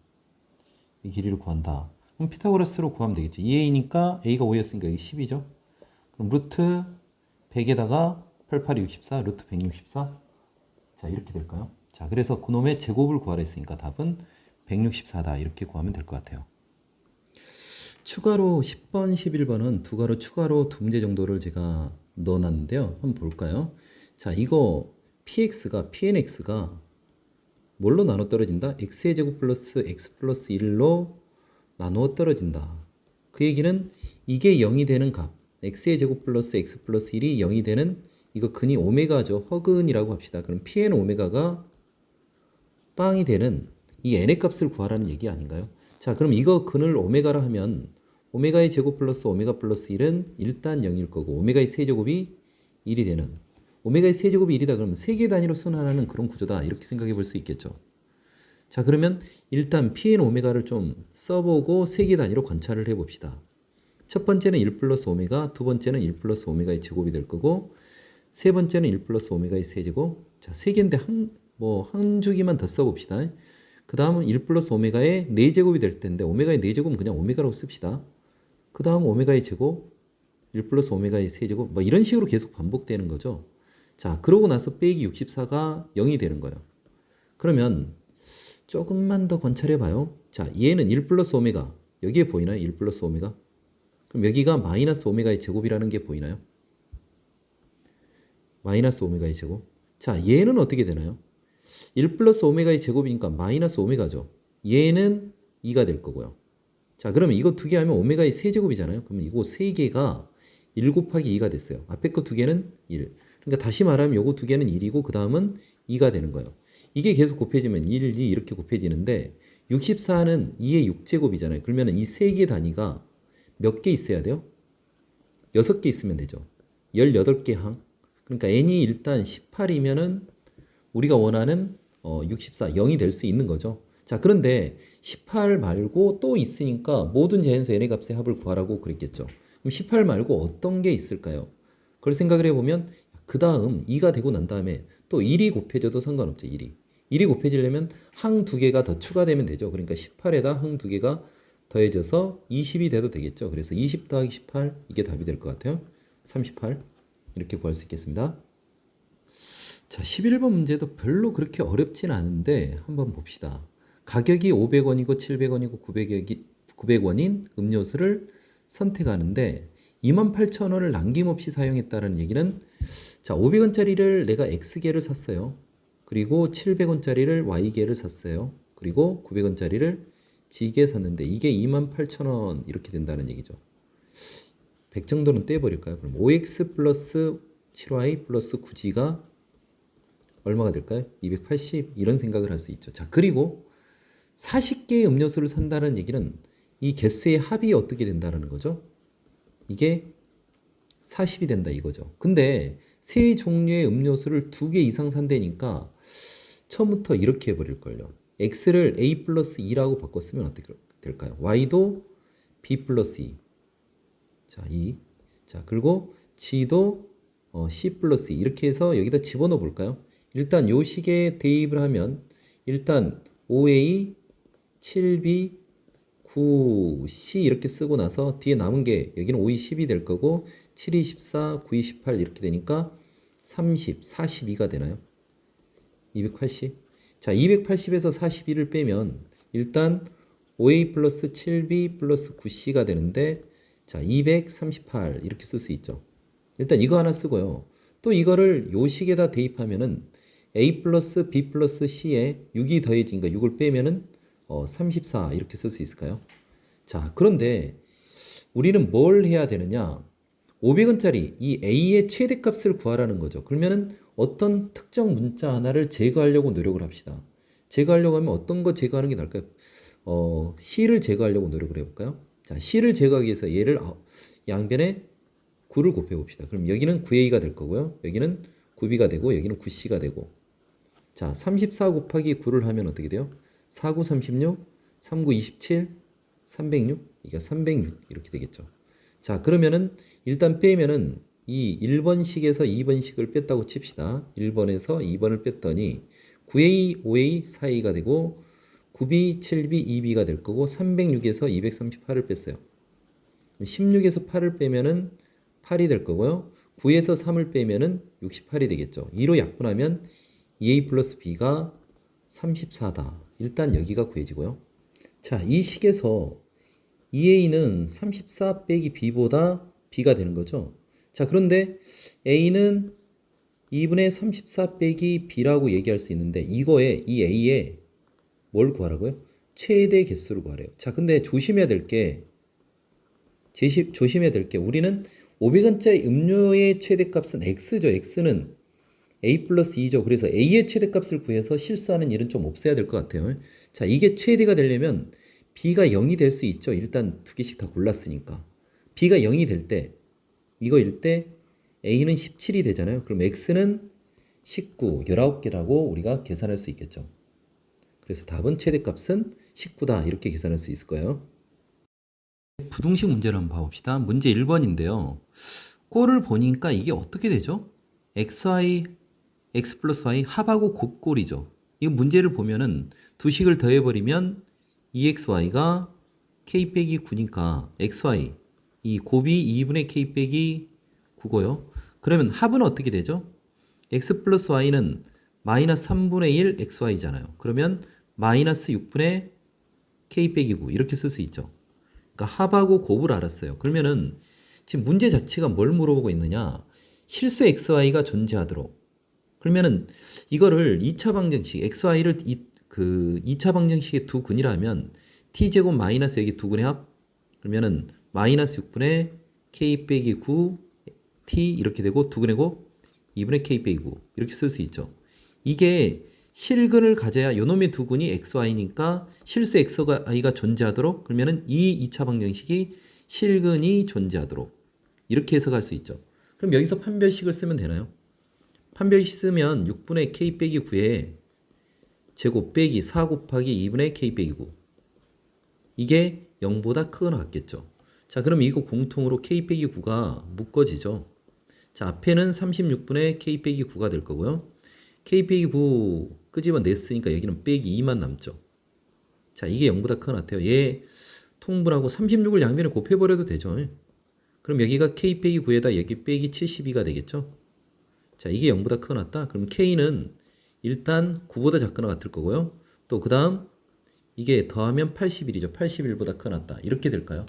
이 길이를 구한다. 그럼 피타고라스로 구하면 되겠죠. 2a니까 a가 5였으니까 여기 10이죠. 그럼 루트 100에다가 8, 8이 64, 루트 164. 자, 이렇게 될까요? 자, 그래서 그놈의 제곱을 구하라 했으니까 답은 164다. 이렇게 구하면 될 것 같아요. 추가로 10번, 11번은 두 가로 추가로 두 문제 정도를 제가 넣어놨는데요. 한번 볼까요? 자, 이거 px가 pnx가 뭘로 나눠 떨어진다? x의 제곱 플러스 x 플러스 1로 나누어 떨어진다. 그 얘기는 이게 0이 되는 값, x의 제곱 플러스 x 플러스 1이 0이 되는 이거 근이 오메가죠. 허근이라고 합시다. 그럼 pn 오메가가 빵이 되는 이 n의 값을 구하라는 얘기 아닌가요? 자, 그럼 이거 근을 오메가라 하면 오메가의 제곱 플러스 오메가 플러스 1은 일단 0일 거고 오메가의 세제곱이 1이 되는 오메가의 세제곱이 1이다 그러면 세개 단위로 순환하는 그런 구조다 이렇게 생각해 볼 수 있겠죠. 자, 그러면 일단 pn 오메가를 좀 써보고 세개 단위로 관찰을 해봅시다. 첫 번째는 1 플러스 오메가, 두 번째는 1 플러스 오메가의 제곱이 될 거고 세 번째는 1 플러스 오메가의 세제곱. 자, 세 개인데 한 주기만 더 써봅시다. 그 다음은 1 플러스 오메가의 4제곱이 될 텐데 오메가의 4제곱은 그냥 오메가라고 씁시다. 그 다음 오메가의 제곱, 1 플러스 오메가의 세제곱 뭐 이런 식으로 계속 반복되는 거죠. 자, 그러고 나서 빼기 64가 0이 되는 거예요. 그러면 조금만 더 관찰해 봐요. 자, 얘는 1 플러스 오메가 여기에 보이나요? 1 플러스 오메가? 그럼 여기가 마이너스 오메가의 제곱이라는 게 보이나요? 마이너스 오메가의 제곱. 자, 얘는 어떻게 되나요? 1 플러스 오메가의 제곱이니까 마이너스 오메가죠. 얘는 2가 될 거고요. 자, 그러면 이거 두 개 하면 오메가의 세제곱이잖아요. 그러면 이거 세 개가 1 곱하기 2가 됐어요. 앞에 거 두 개는 1. 그러니까 다시 말하면 요거 두 개는 1이고 그 다음은 2가 되는 거예요. 이게 계속 곱해지면 1, 2 이렇게 곱해지는데 64는 2의 6제곱이잖아요. 그러면 이 세 개 단위가 몇 개 있어야 돼요? 6개 있으면 되죠. 18개 항. 그러니까 n이 일단 18이면은 우리가 원하는 64, 0이 될 수 있는 거죠. 자, 그런데 18 말고 또 있으니까 모든 자연수 n의 값의 합을 구하라고 그랬겠죠. 그럼 18 말고 어떤 게 있을까요? 그걸 생각을 해보면 그 다음 2가 되고 난 다음에 또 1이 곱해져도 상관없죠. 1이 곱해지려면 항 두 개가 더 추가되면 되죠. 그러니까 18에다 항 두 개가 더해져서 20이 돼도 되겠죠. 그래서 20 더하기 18 이게 답이 될 것 같아요. 38 이렇게 구할 수 있겠습니다. 자, 11번 문제도 별로 그렇게 어렵진 않은데 한번 봅시다. 가격이 500원이고 700원이고 900원인 음료수를 선택하는데 28,000원을 남김없이 사용했다는 얘기는 자, 500원짜리를 내가 X개를 샀어요. 그리고 700원짜리를 Y개를 샀어요. 그리고 900원짜리를 G개 샀는데 이게 28,000원 이렇게 된다는 얘기죠. 100 정도는 떼버릴까요? 그럼 5X 플러스 7Y 플러스 9G가 얼마가 될까요? 280 이런 생각을 할 수 있죠. 자, 그리고 40개의 음료수를 산다는 얘기는 이 개수의 합이 어떻게 된다는 거죠? 이게 40이 된다 이거죠. 근데 세 종류의 음료수를 2개 이상 산다니까 처음부터 이렇게 해버릴걸요. x를 a 플러스 2라고 바꿨으면 어떻게 될까요? y도 b 플러스 2. 자, 2. 자, 그리고 G도 C 플러스 2 이렇게 해서 여기다 집어넣어 볼까요? 일단 요 식에 대입을 하면 일단 5A, 7B, 9C 이렇게 쓰고 나서 뒤에 남은 게 여기는 5, 2, 10이 될 거고 7, 2, 14, 9, 2, 18 이렇게 되니까 30, 42가 되나요? 280? 자, 280에서 42를 빼면 일단 5A 플러스 7B 플러스 9C가 되는데 자, 238 이렇게 쓸 수 있죠. 일단 이거 하나 쓰고요. 또 이거를 요 식에다 대입하면은 A 플러스 B 플러스 C에 6이 더해지니까 6을 빼면은 34 이렇게 쓸 수 있을까요? 자, 그런데 우리는 뭘 해야 되느냐? 500원짜리 이 A의 최대값을 구하라는 거죠. 그러면은 어떤 특정 문자 하나를 제거하려고 노력을 합시다. 제거하려고 하면 어떤 거 제거하는 게 나을까요? C를 제거하려고 노력을 해볼까요? 자, C를 제거하기 위해서 얘를 양변에 9를 곱해봅시다. 그럼 여기는 9A가 될 거고요. 여기는 9B가 되고 여기는 9C가 되고 자, 34 곱하기 9를 하면 어떻게 돼요? 4, 9, 36, 3, 9, 27, 306 이게 306 이렇게 되겠죠. 자, 그러면은 일단 빼면은 이 1번식에서 2번식을 뺐다고 칩시다. 1번에서 2번을 뺐더니 9A, 5A, 4A가 되고 9B, 7B, 2B가 될 거고 306에서 238을 뺐어요. 16에서 8을 빼면은 8이 될 거고요. 9에서 3을 빼면은 68이 되겠죠. 2로 약분하면 2A 플러스 B가 34다. 일단 여기가 구해지고요. 자, 이 식에서 2A는 34 빼기 B보다 B가 되는 거죠. 자, 그런데 A는 2분의 34 빼기 B라고 얘기할 수 있는데 이거에 이 A에 뭘 구하라고요? 최대 개수를 구하래요. 자, 근데 조심해야 될 게 우리는 500원짜리 음료의 최대값은 X죠. X는 A 플러스 2죠. 그래서 A의 최대값을 구해서 실수하는 일은 좀 없애야 될 것 같아요. 자, 이게 최대가 되려면 B가 0이 될 수 있죠. 일단 두 개씩 다 골랐으니까. B가 0이 될 때, 이거일 때 A는 17이 되잖아요. 그럼 X는 19, 19개라고 우리가 계산할 수 있겠죠. 그래서 답은 최대값은 19다. 이렇게 계산할 수 있을 거예요. 부등식 문제를 한번 봐봅시다. 문제 1번인데요. 꼴을 보니까 이게 어떻게 되죠? xy, x 플러스 y 합하고 곱꼴이죠. 이 문제를 보면은 두 식을 더해버리면 2xy가 k 빼기 9니까 xy 이 곱이 2분의 k 빼기 9고요. 그러면 합은 어떻게 되죠? x 플러스 y는 마이너스 3분의 1 xy잖아요. 그러면 마이너스 6분의 k 빼기 9 이렇게 쓸 수 있죠. 그러니까 합하고 곱을 알았어요. 그러면은 지금 문제 자체가 뭘 물어보고 있느냐? 실수 xy가 존재하도록. 그러면은 이거를 2차 방정식 xy를 2차 방정식의 두 근이라면 t제곱 마이너스 여기 두 근의 합 그러면은 마이너스 6분의 k 빼기 9 t 이렇게 되고 두 근의 곱 2분의 k 빼기 9 이렇게 쓸 수 있죠. 이게 실근을 가져야 요놈의 두 근이 xy니까 실수 xy가 존재하도록 그러면은 이 2차 방정식이 실근이 존재하도록 이렇게 해석할 수 있죠. 그럼 여기서 판별식을 쓰면 되나요? 판별식 쓰면 6분의 k 빼기 9에 제곱 빼기 4 곱하기 2분의 k 빼기 9 이게 0보다 크거나 같겠죠. 자, 그럼 이거 공통으로 k 빼기 9가 묶어지죠. 자, 앞에는 36분의 k 빼기 9가 될 거고요. k 빼기 9 끄집어냈으니까 여기는 빼기 2만 남죠. 자, 이게 0보다 크거나 같아요. 얘 통분하고 36을 양면에 곱해버려도 되죠. 그럼 여기가 k 빼기 9에다 여기 빼기 72가 되겠죠. 자, 이게 0보다 크거나 같다. 그럼 k는 일단 9보다 작거나 같을 거고요. 또 그 다음 이게 더하면 81이죠. 81보다 크거나 같다. 이렇게 될까요?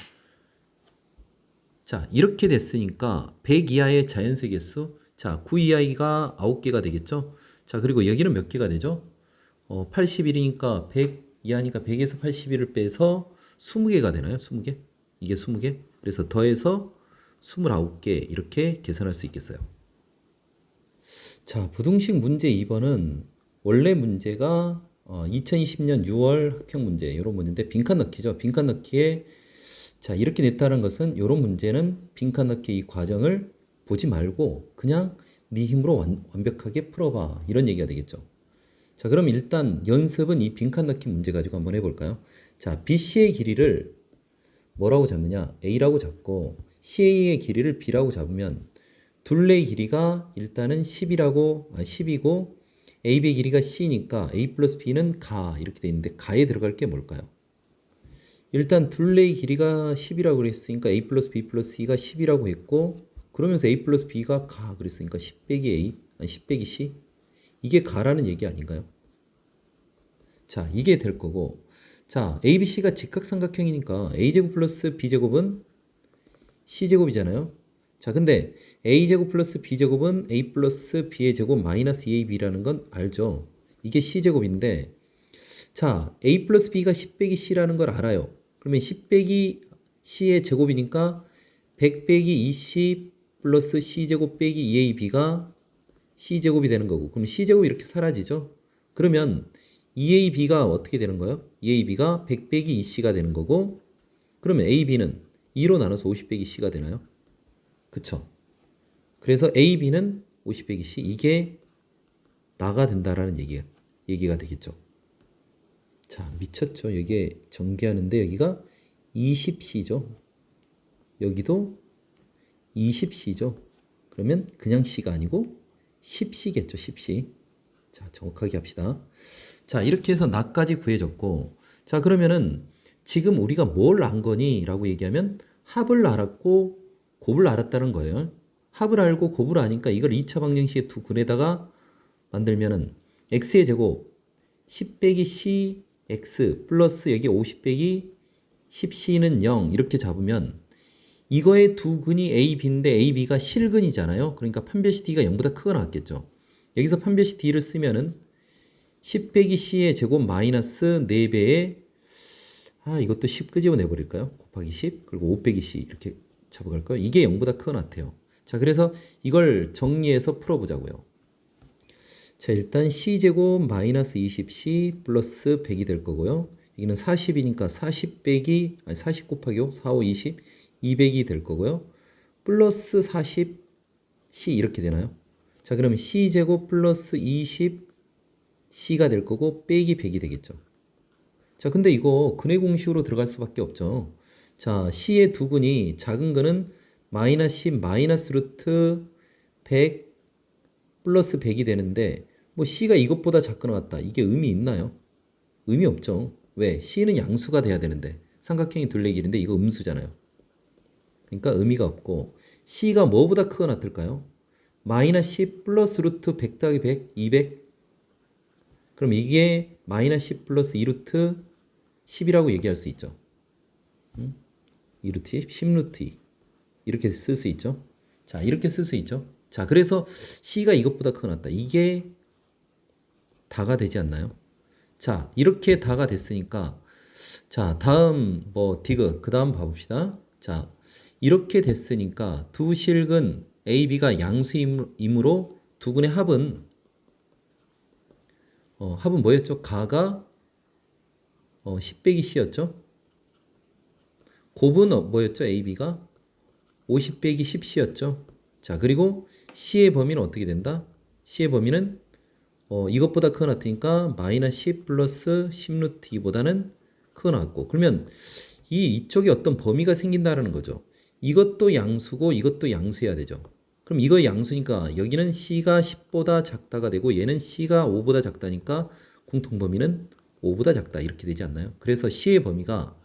자, 이렇게 됐으니까 100 이하의 자연수의 개수 자, 9 이하가 9개가 되겠죠. 자, 그리고 여기는 몇 개가 되죠? 81이니까 100 이하니까 100에서 81을 빼서 20개가 되나요? 20개? 이게 20개? 그래서 더해서 29개 이렇게 계산할 수 있겠어요. 자, 부등식 문제 2번은 원래 문제가 2020년 6월 학평 문제 이런 문제인데 빈칸 넣기죠. 빈칸 넣기에 자, 이렇게 냈다는 것은 이런 문제는 빈칸 넣기 이 과정을 보지 말고 그냥 네 힘으로 완벽하게 풀어봐 이런 얘기가 되겠죠. 자, 그럼 일단 연습은 이 빈칸 넣기 문제 가지고 한번 해볼까요? 자, BC의 길이를 뭐라고 잡느냐? A라고 잡고 CA의 길이를 B라고 잡으면 둘레의 길이가 일단은 10이고 AB의 길이가 C니까 A 플러스 B는 가 이렇게 돼 있는데 가에 들어갈 게 뭘까요? 일단 둘레의 길이가 10이라고 그랬으니까 A 플러스 B 플러스 C가 10이라고 했고 그러면서 A 플러스 B가 가 그랬으니까 10 빼기 A 아니 10 빼기 C 이게 가라는 얘기 아닌가요? 자 이게 될 거고 자 ABC가 직각삼각형이니까 A제곱 플러스 B제곱은 C제곱이잖아요. 자 근데 A제곱 플러스 B제곱은 A 플러스 B의 제곱 마이너스 2AB라는 건 알죠? 이게 C제곱인데 자 A 플러스 B가 10 빼기 C라는 걸 알아요. 그러면 10 빼기 C의 제곱이니까 100 빼기 20 플러스 C제곱 빼기 2AB가 C제곱이 되는 거고 그럼 C제곱이 이렇게 사라지죠? 그러면 2AB가 어떻게 되는 거예요? 2AB가 100 빼기 2C가 되는 거고 그러면 AB는 2로 나눠서 50 빼기 C가 되나요? 그쵸? 그래서 AB는 50 빼기 C 이게 나가 된다라는 얘기가 되겠죠. 자 미쳤죠? 이게 전개하는데 여기가 20C죠. 여기도 20C죠. 그러면 그냥 C가 아니고 10C겠죠. 10C. 자 정확하게 합시다. 자 이렇게 해서 나까지 구해졌고 자 그러면은 지금 우리가 뭘 안 거니? 라고 얘기하면 합을 알았고 곱을 알았다는 거예요. 합을 알고 곱을 아니까 이걸 2차 방정식의 두 근에다가 만들면은 x의 제곱 10 빼기 c x 플러스 여기 50 빼기 10c는 0 이렇게 잡으면 이거의 두 근이 a, b인데 a, b가 실근이잖아요. 그러니까 판별식 d가 0보다 크거나 같겠죠. 여기서 판별식 d를 쓰면은 10 빼기 c의 제곱 마이너스 4배의 이것도 10 끄집어내버릴까요? 곱하기 10 그리고 5 빼기 c 이렇게 잡아갈까요? 이게 0보다 크거나 같아요. 자 그래서 이걸 정리해서 풀어보자고요. 자 일단 c제곱 마이너스 20c 플러스 100이 될 거고요. 여기는 40이니까 40 빼기 40 곱하기 5 4, 5, 20 200이 될 거고요. 플러스 40c 이렇게 되나요? 자 그러면 c제곱 플러스 20c가 될 거고 빼기 100이 되겠죠. 자 근데 이거 근의 공식으로 들어갈 수밖에 없죠. 자 c의 두 근이 작은 근은 마이너스 10 마이너스 루트 100 플러스 100이 되는데 뭐 c가 이것보다 작거나 같다. 이게 의미 있나요? 의미 없죠. 왜? c는 양수가 돼야 되는데 삼각형이 둘레 길인데 이거 음수잖아요. 그러니까 의미가 없고 c가 뭐보다 크거나 같을까요? 마이너스 10 플러스 루트 100 더하기 100 200 그럼 이게 마이너스 10 플러스 2루트 10이라고 얘기할 수 있죠. 2루트 10, 10루트 2 이렇게 쓸 수 있죠. 자 이렇게 쓸 수 있죠. 자 그래서 c가 이것보다 크거나 같다. 이게 다가 되지 않나요? 자 이렇게 다가 됐으니까 자 다음 뭐 디귿 그 다음 봐봅시다. 자 이렇게 됐으니까 두 실근 AB가 양수이므로 두 근의 합은 합은 뭐였죠? 가가 10 빼기 C였죠? 곱은 뭐였죠? AB가 50 빼기 10C였죠? 자 그리고 C의 범위는 어떻게 된다? C의 범위는 이것보다 크거나 같으니까 마이너스 10 플러스 10 루트 2보다는 크거나 같고 그러면 이쪽에 어떤 범위가 생긴다라는 거죠. 이것도 양수고 이것도 양수해야 되죠. 그럼 이거 양수니까 여기는 C가 10보다 작다가 되고 얘는 C가 5보다 작다니까 공통범위는 5보다 작다 이렇게 되지 않나요? 그래서 C의 범위가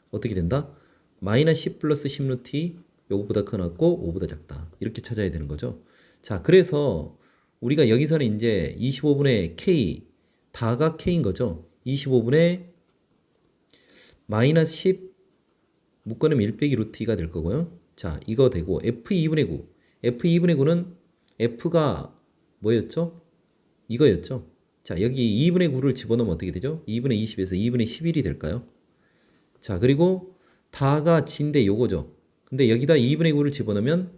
어떻게 된다? 마이너스 10 플러스 10 루트 2 요거보다 크거나 같고 5보다 작다 이렇게 찾아야 되는 거죠. 자 그래서 우리가 여기서는 이제 25분의 K 다가 K인 거죠. 25분의 마이너스 10 묶어내면 1 빼기 루트 2가 될 거고요. 자 이거 되고 F2분의 9 F2분의 9는 F가 뭐였죠? 이거였죠. 자 여기 2분의 9를 집어넣으면 어떻게 되죠? 2분의 20에서 2분의 11이 될까요? 자 그리고 다가 G인데 요거죠. 근데 여기다 2분의 9를 집어넣으면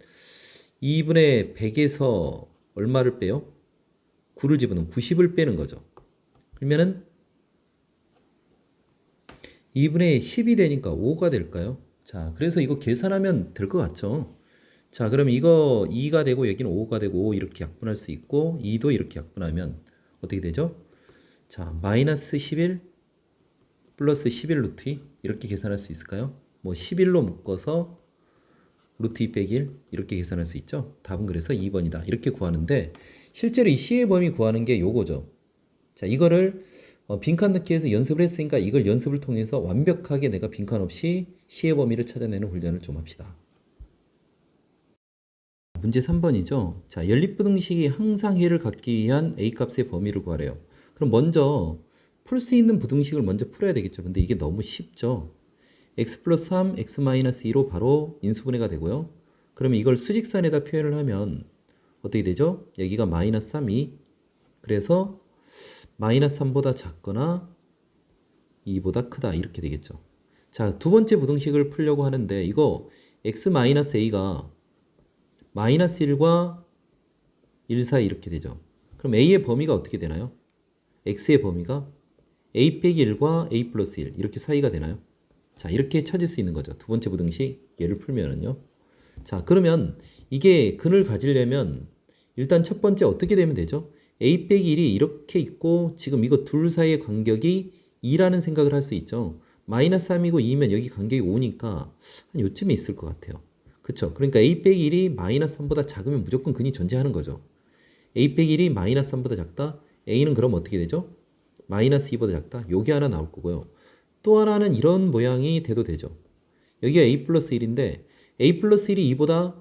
2분의 100에서 얼마를 빼요? 9를 집어넣으면 90을 빼는 거죠. 그러면은 2분의 10이 되니까 5가 될까요? 자, 그래서 이거 계산하면 될 것 같죠? 자, 그럼 이거 2가 되고 여기는 5가 되고 5 이렇게 약분할 수 있고 2도 이렇게 약분하면 어떻게 되죠? 자, 마이너스 11 플러스 11 루트 2 이렇게 계산할 수 있을까요? 뭐 11로 묶어서 루트 2 빼기 1 이렇게 계산할 수 있죠. 답은 그래서 2번이다. 이렇게 구하는데 실제로 이 C의 범위 구하는 게 요거죠. 자, 이거를 빈칸 넣기에서 연습을 했으니까 이걸 연습을 통해서 완벽하게 내가 빈칸 없이 C의 범위를 찾아내는 훈련을 좀 합시다. 문제 3번이죠. 자, 연립부등식이 항상 해를 갖기 위한 A값의 범위를 구하래요. 그럼 먼저 풀 수 있는 부등식을 먼저 풀어야 되겠죠. 근데 이게 너무 쉽죠. x 플러스 3, x 마이너스 2로 바로 인수분해가 되고요. 그러면 이걸 수직선에다 표현을 하면 어떻게 되죠? 여기가 마이너스 3이 그래서 마이너스 3보다 작거나 2보다 크다 이렇게 되겠죠. 자, 두 번째 부등식을 풀려고 하는데 이거 x 마이너스 a가 마이너스 1과 1 사이 이렇게 되죠. 그럼 a의 범위가 어떻게 되나요? x의 범위가 a 빼기 1과 a 플러스 1 이렇게 사이가 되나요? 자, 이렇게 찾을 수 있는 거죠. 두 번째 부등식 얘를 풀면은요. 자, 그러면 이게 근을 가지려면 일단 첫 번째 어떻게 되면 되죠? a 빼기 1이 이렇게 있고 지금 이거 둘 사이의 간격이 2라는 생각을 할 수 있죠. 마이너스 3이고 2면 여기 간격이 5니까 한 요쯤에 있을 것 같아요. 그쵸? 그러니까 a 빼기 1이 마이너스 3보다 작으면 무조건 근이 존재하는 거죠. a 빼기 1이 마이너스 3보다 작다? a는 그럼 어떻게 되죠? 마이너스 2보다 작다? 요게 하나 나올 거고요. 또 하나는 이런 모양이 돼도 되죠. 여기가 a 플러스 1인데 a 플러스 1이 2보다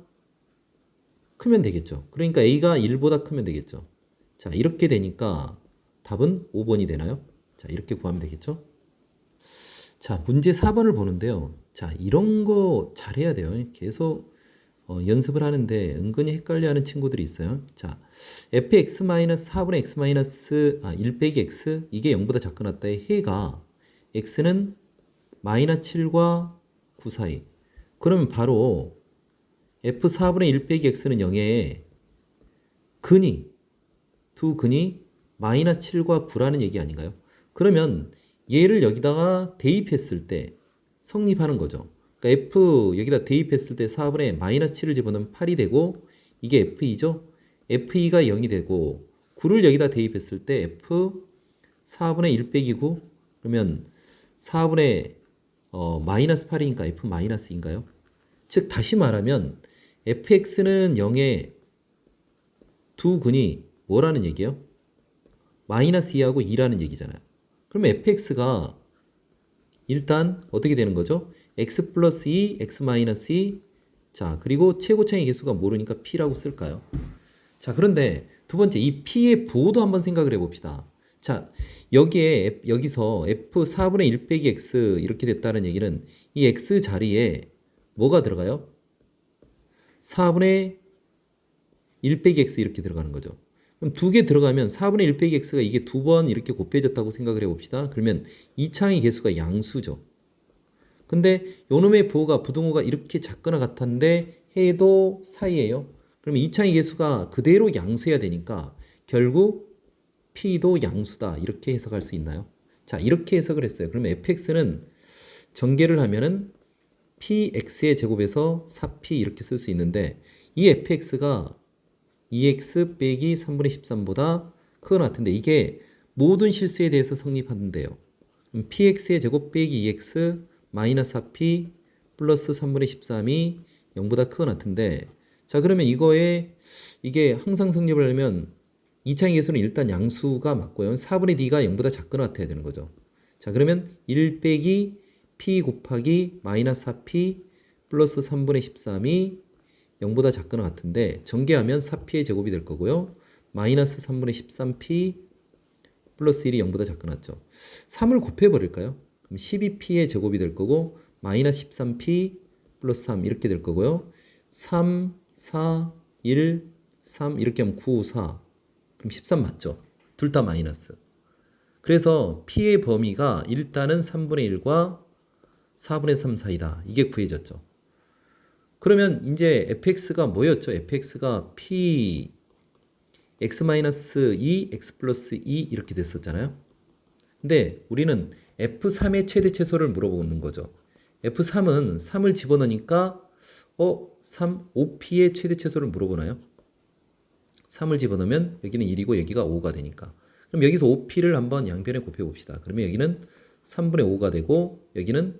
크면 되겠죠. 그러니까 a가 1보다 크면 되겠죠. 자, 이렇게 되니까 답은 5번이 되나요? 자, 이렇게 구하면 되겠죠. 자, 문제 4번을 보는데요. 자, 이런 거 잘해야 돼요. 계속 연습을 하는데 은근히 헷갈려하는 친구들이 있어요. 자, fx-4분의 x-1 빼기 x 이게 0보다 작거나 같다의 해가 x는 마이너스 7과 9 사이. 그러면 바로 f4분의 1 빼기 x는 0에 근이 두 근이 마이너스 7과 9라는 얘기 아닌가요? 그러면 얘를 여기다가 대입했을 때 성립하는 거죠. 그러니까 f 여기다 대입했을 때 4분의 마이너스 7을 집어넣으면 8이 되고 이게 f2죠. f2가 0이 되고 9를 여기다 대입했을 때 f 4분의 1 빼기 9 그러면 4분의 마이너스 8이니까 f 마이너스 2인가요? 즉 다시 말하면 fx는 0에 두 근이 뭐라는 얘기예요? 마이너스 2하고 2라는 얘기잖아요. 그러면 fx가 일단 어떻게 되는 거죠? x 플러스 2, x 마이너스 2 자, 그리고 최고차의 개수가 모르니까 p라고 쓸까요? 자, 그런데 두 번째 이 p의 부호도 한번 생각을 해봅시다. 자, 여기서 f4분의 1 빼기 x 이렇게 됐다는 얘기는 이 x 자리에 뭐가 들어가요? 4분의 1 빼기 x 이렇게 들어가는 거죠. 그럼 두 개 들어가면 4분의 1 빼기 x가 이게 두 번 이렇게 곱해졌다고 생각을 해봅시다. 그러면 이 창의 개수가 양수죠. 근데 요놈의 부호가 부등호가 이렇게 작거나 같았는데 해도 사이에요. 그러면 이 창의 개수가 그대로 양수해야 되니까 결국 p도 양수다 이렇게 해석할 수 있나요? 자, 이렇게 해석을 했어요. 그러면 fx는 전개를 하면은 px의 제곱에서 4p 이렇게 쓸 수 있는데 이 fx가 2x 빼기 3분의 13보다 크거나 같은데 이게 모든 실수에 대해서 성립하는데요. 그럼 px의 제곱 빼기 2x 마이너스 4p 플러스 3분의 13이 0보다 크거나 같은데 자, 그러면 이게 항상 성립을 하려면 2창의 개수는 일단 양수가 맞고요. 4분의 d가 0보다 작거나 같아야 되는 거죠. 자, 그러면 1 빼기 p 곱하기 마이너스 4p 플러스 3분의 13이 0보다 작거나 같은데 전개하면 4p의 제곱이 될 거고요. 마이너스 3분의 13p 플러스 1이 0보다 작거나 같죠. 3을 곱해버릴까요? 그럼 12p의 제곱이 될 거고 마이너스 13p 플러스 3 이렇게 될 거고요. 3, 4, 1, 3 이렇게 하면 9, 4 그럼 13 맞죠? 둘 다 마이너스. 그래서 p의 범위가 일단은 3분의 1과 4분의 3 사이다. 이게 구해졌죠. 그러면 이제 fx가 뭐였죠? fx가 p x-2, x 플러스 2 이렇게 됐었잖아요. 근데 우리는 f3의 최대 최소를 물어보는 거죠. f3은 3을 집어넣으니까 5p의 최대 최소를 물어보나요? 3을 집어넣으면 여기는 1이고 여기가 5가 되니까. 그럼 여기서 5p를 한번 양변에 곱해봅시다. 그러면 여기는 3분의 5가 되고 여기는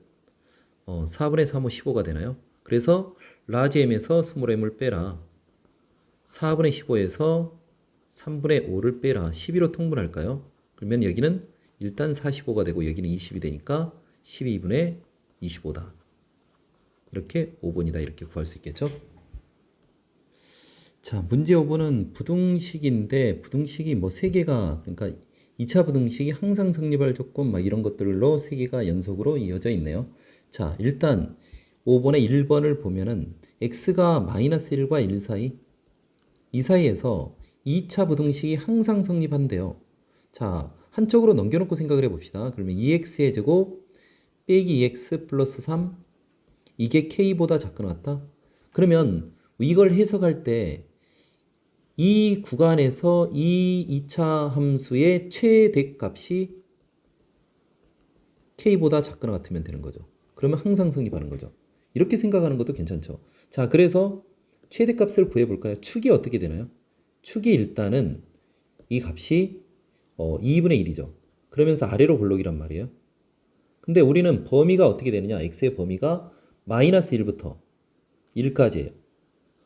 4분의 3호 15가 되나요? 그래서 라지 m에서 스몰 m을 빼라. 4분의 15에서 3분의 5를 빼라. 12로 통분할까요? 그러면 여기는 일단 45가 되고 여기는 20이 되니까 12분의 25다. 이렇게 5번이다. 이렇게 구할 수 있겠죠? 자, 문제 5번은 부등식인데 부등식이 뭐 3개가 그러니까 2차 부등식이 항상 성립할 조건 막 이런 것들로 3개가 연속으로 이어져 있네요. 자, 일단 5번의 1번을 보면은 x가 마이너스 1과 1 사이 이 사이에서 2차 부등식이 항상 성립한대요. 자, 한쪽으로 넘겨놓고 생각을 해봅시다. 그러면 2x의 제곱 빼기 2x 플러스 3 이게 k보다 작거나 같다? 그러면 이걸 해석할 때 이 구간에서 이 2차 함수의 최대값이 k보다 작거나 같으면 되는 거죠. 그러면 항상 성립하는 거죠. 이렇게 생각하는 것도 괜찮죠. 자, 그래서 최대값을 구해볼까요? 축이 어떻게 되나요? 축이 일단은 이 값이 2분의 1이죠. 그러면서 아래로 볼록이란 말이에요. 근데 우리는 범위가 어떻게 되느냐? x의 범위가 마이너스 1부터 1까지예요.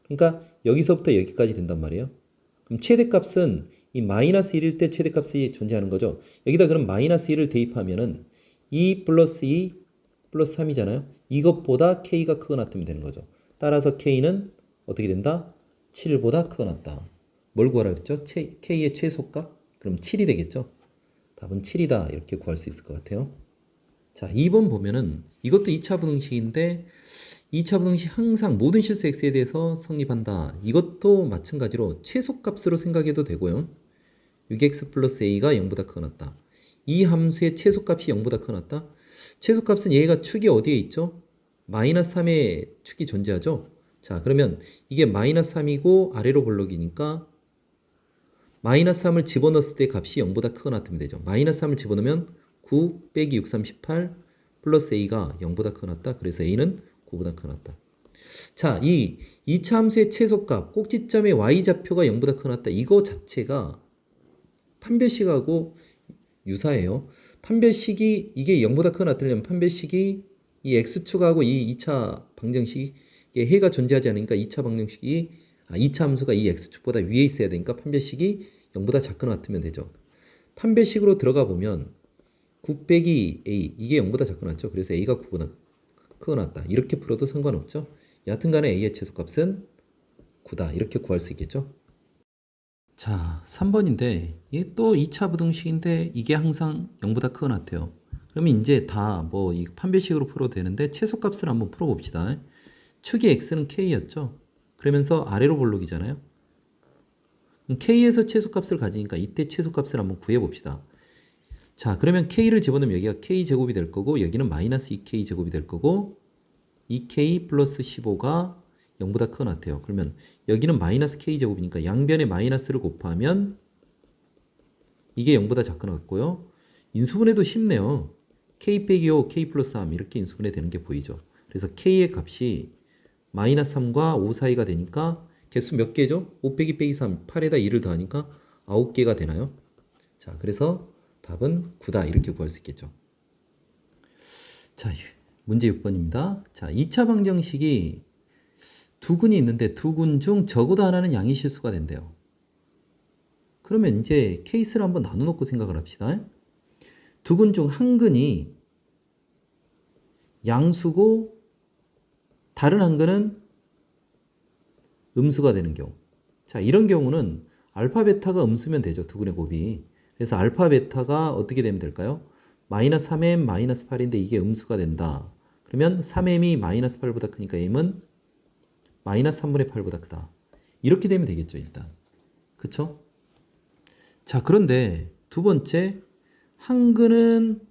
그러니까 여기서부터 여기까지 된단 말이에요. 그럼 최대값은 이 마이너스 1일 때 최대값이 존재하는 거죠. 여기다 그럼 마이너스 1을 대입하면은 2 플러스 2 플러스 3이잖아요. 이것보다 k가 크거나 같으면 되는 거죠. 따라서 k는 어떻게 된다? 7보다 크거나 같다. 뭘 구하라 그랬죠? k의 최소값? 그럼 7이 되겠죠? 답은 7이다. 이렇게 구할 수 있을 것 같아요. 자, 2번 보면은 이것도 2차 부등식인데 2차 부등식 항상 모든 실수 x에 대해서 성립한다. 이것도 마찬가지로 최소값으로 생각해도 되고요. 6x 플러스 a가 0보다 크거나 같다. 이 함수의 최소값이 0보다 크거나 같다. 최소값은 얘가 축이 어디에 있죠? 마이너스 3의 축이 존재하죠. 자, 그러면 이게 마이너스 3이고 아래로 볼록이니까 마이너스 3을 집어넣었을 때 값이 0보다 크거나 같으면 되죠. 마이너스 3을 집어넣으면 9 빼기 6, 38 플러스 a가 0보다 크거나 같다. 그래서 a는 9보다 크거나 같다. 자, 이 2차 함수의 최소값 꼭지점의 y좌표가 0보다 크거나 같다. 이거 자체가 판별식하고 유사해요. 판별식이 이게 0보다 크거나 같으려면 판별식이 이 x축하고 이 2차 방정식이 해가 존재하지 않으니까 2차 방정식이 2차 함수가 이 x축보다 위에 있어야 되니까 판별식이 0보다 작거나 같으면 되죠. 판별식으로 들어가 보면 9 빼기 a 이게 0보다 작거나 같죠. 그래서 a가 9보다 크거나 같다. 이렇게 풀어도 상관없죠. 여하튼 간에 a의 최소값은 9다. 이렇게 구할 수 있겠죠. 자, 3번인데 이게 또 2차 부등식인데 이게 항상 0보다 크거나 같아요. 그러면 이제 다 뭐 이 판별식으로 풀어도 되는데 최소값을 한번 풀어봅시다. 축의 x는 k였죠. 그러면서 아래로 볼록이잖아요. k에서 최소값을 가지니까 이때 최소값을 한번 구해봅시다. 자, 그러면 k를 집어넣으면 여기가 k제곱이 될 거고 여기는 마이너스 2k제곱이 될 거고 2k 플러스 15가 0보다 크거나 같아요. 그러면 여기는 마이너스 k제곱이니까 양변에 마이너스를 곱하면 이게 0보다 작거나 같고요. 인수분해도 쉽네요. k 빼기 5, k 플러스 3 이렇게 인수분해 되는 게 보이죠. 그래서 k의 값이 마이너스 3과 5 사이가 되니까 개수 몇 개죠? 5 빼기 빼기 3, 8에다 2를 더하니까 9개가 되나요? 자, 그래서 답은 9다. 이렇게 구할 수 있겠죠. 자, 문제 6번입니다. 자, 2차 방정식이 두 근이 있는데 두 근 중 적어도 하나는 양의 실수가 된대요. 그러면 이제 케이스를 한번 나눠 놓고 생각을 합시다. 두 근 중 한 근이 양수고 다른 한 근은 음수가 되는 경우. 자, 이런 경우는 알파 베타가 음수면 되죠. 두 근의 곱이. 그래서 알파 베타가 어떻게 되면 될까요? 마이너스 3m 마이너스 8인데 이게 음수가 된다. 그러면 3m이 마이너스 8보다 크니까 m은 마이너스 3분의 8보다 크다. 이렇게 되면 되겠죠, 일단. 그쵸? 자, 그런데 두 번째, 한 근은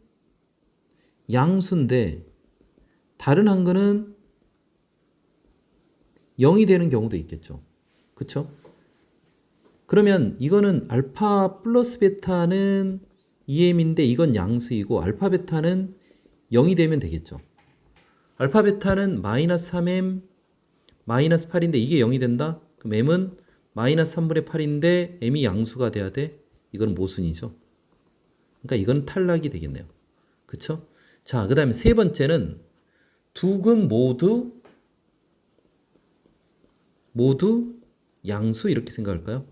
양수인데 다른 한 근은 0이 되는 경우도 있겠죠. 그쵸? 그러면 이거는 알파 플러스 베타는 2m인데 이건 양수이고 알파 베타는 0이 되면 되겠죠. 알파 베타는 마이너스 3m 마이너스 8인데 이게 0이 된다? 그럼 m은 마이너스 3분의 8인데 m이 양수가 돼야 돼? 이건 모순이죠. 그러니까 이건 탈락이 되겠네요. 그쵸? 자, 그 다음에 세 번째는 두 근 모두 모두 양수 이렇게 생각할까요?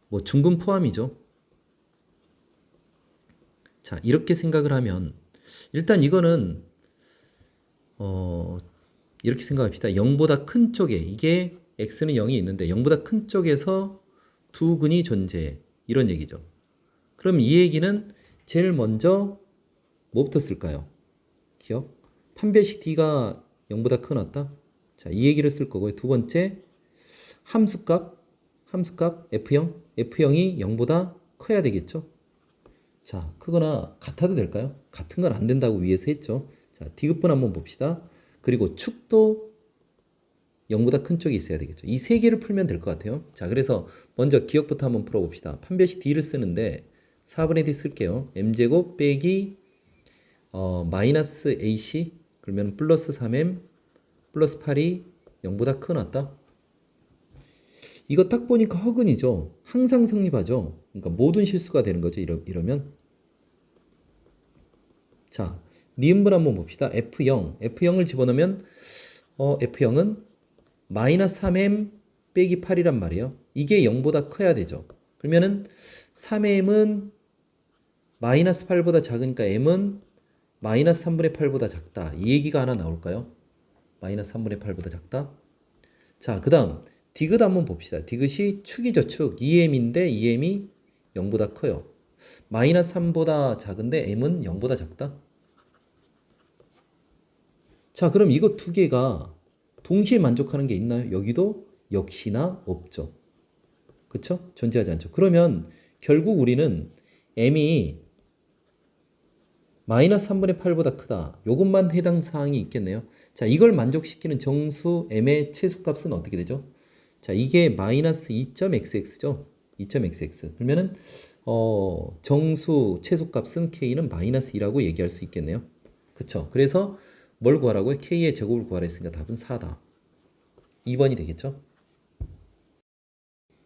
뭐 중근 포함이죠. 자, 이렇게 생각을 하면 일단 이거는 이렇게 생각합시다. 0보다 큰 쪽에 이게 x는 0이 있는데 0보다 큰 쪽에서 두 근이 존재해. 이런 얘기죠. 그럼 이 얘기는 제일 먼저 뭐부터 쓸까요? 기억? 판별식 d가 0보다 크거나 같다? 자, 이 얘기를 쓸 거고요. 두 번째, 함수값 f0, f0이 0보다 커야 되겠죠? 자, 크거나 같아도 될까요? 같은 건 안 된다고 위에서 했죠. 자, 디귿분 한번 봅시다. 그리고 축도 0보다 큰 쪽이 있어야 되겠죠. 이 세 개를 풀면 될 것 같아요. 자, 그래서 먼저 기억부터 한번 풀어봅시다. 판별식 d를 쓰는데 4분의 d 쓸게요. m제곱 빼기 마이너스 ac 그러면 플러스 3m 플러스 8이 0보다 크거나 같다. 이거 딱 보니까 허근이죠. 항상 성립하죠. 그러니까 모든 실수가 되는 거죠. 이러면. 자, 니은분 한번 봅시다. F0을 집어넣으면 F0은 마이너스 3m 빼기 8이란 말이에요. 이게 0보다 커야 되죠. 그러면은 3m은 마이너스 8보다 작으니까 m은 마이너스 3분의 8보다 작다. 이 얘기가 하나 나올까요? 마이너스 3분의 8보다 작다. 자, 그 다음 디귿 한번 봅시다. 디귿이 축이죠, 축. 2m인데 2m이 0보다 커요. 마이너스 3보다 작은데 m은 0보다 작다. 자, 그럼 이거 두 개가 동시에 만족하는 게 있나요? 여기도 역시나 없죠. 그쵸? 존재하지 않죠. 그러면 결국 우리는 m이 마이너스 3분의 8보다 크다. 요것만 해당 사항이 있겠네요. 자, 이걸 만족시키는 정수 m의 최소값은 어떻게 되죠? 자, 이게 마이너스 2.xx죠. 2.xx. 그러면은 정수 최소값은 k는 마이너스 2라고 얘기할 수 있겠네요. 그쵸? 그래서 뭘 구하라고요? k의 제곱을 구하라 했으니까 답은 4다. 2번이 되겠죠?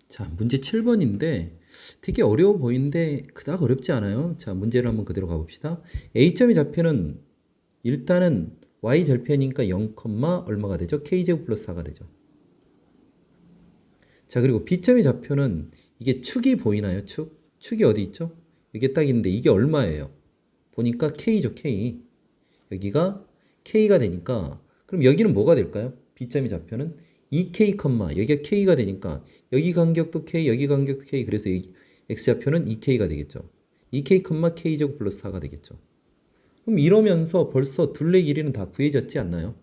자, 문제 7번인데 되게 어려워 보이는데 그닥 어렵지 않아요. 자, 문제를 한번 그대로 가봅시다. A점의 좌표는 일단은 Y절편이니까 0, 얼마가 되죠? K제곱 플러스 4가 되죠. 자, 그리고 B점의 좌표는 이게 축이 보이나요? 축이 어디 있죠? 여기 딱 있는데 이게 얼마예요? 보니까 K죠, K. 여기가 K가 되니까 그럼 여기는 뭐가 될까요? B점의 좌표는 2K, 여기가 K가 되니까 여기 간격도 K, 여기 간격도 K. 그래서 여기 X좌표는 2K가 되겠죠. 2K, K제곱 플러스 4가 되겠죠. 그럼 이러면서 벌써 둘레 길이는 다 구해졌지 않나요?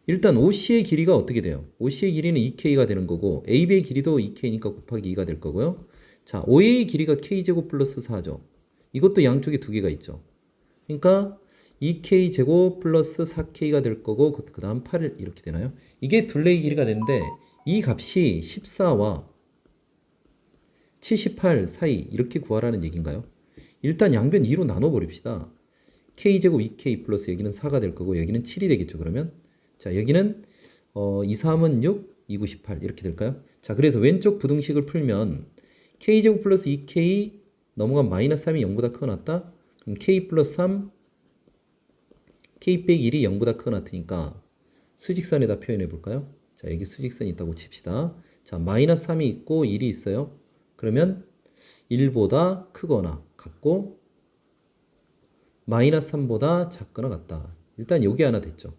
일단 OC의 길이가 어떻게 돼요? OC의 길이는 2K가 되는 거고 AB의 길이도 2K니까 곱하기 2가 될 거고요. 자, OA의 길이가 K제곱 플러스 4죠. 이것도 양쪽에 두 개가 있죠. 그러니까 2K제곱 플러스 4K가 될 거고 그 다음 8을 이렇게 되나요? 이게 둘레의 길이가 되는데 이 값이 14와 78 사이 이렇게 구하라는 얘기인가요? 일단 양변 2로 나눠버립시다. K제곱 2K 플러스 여기는 4가 될 거고 여기는 7이 되겠죠. 그러면 자, 여기는 2, 3은 6, 2, 9, 18 이렇게 될까요? 자, 그래서 왼쪽 부등식을 풀면 K제곱 플러스 2K 넘어간 마이너스 3이 0보다 크거나 같다? 그럼 K 플러스 3 K 빼기 1이 0보다 크거나 같으니까 수직선에다 표현해 볼까요? 자, 여기 수직선이 있다고 칩시다. 자, 마이너스 3이 있고 1이 있어요. 그러면 1보다 크거나 같고 마이너스 3보다 작거나 같다. 일단 요게 하나 됐죠.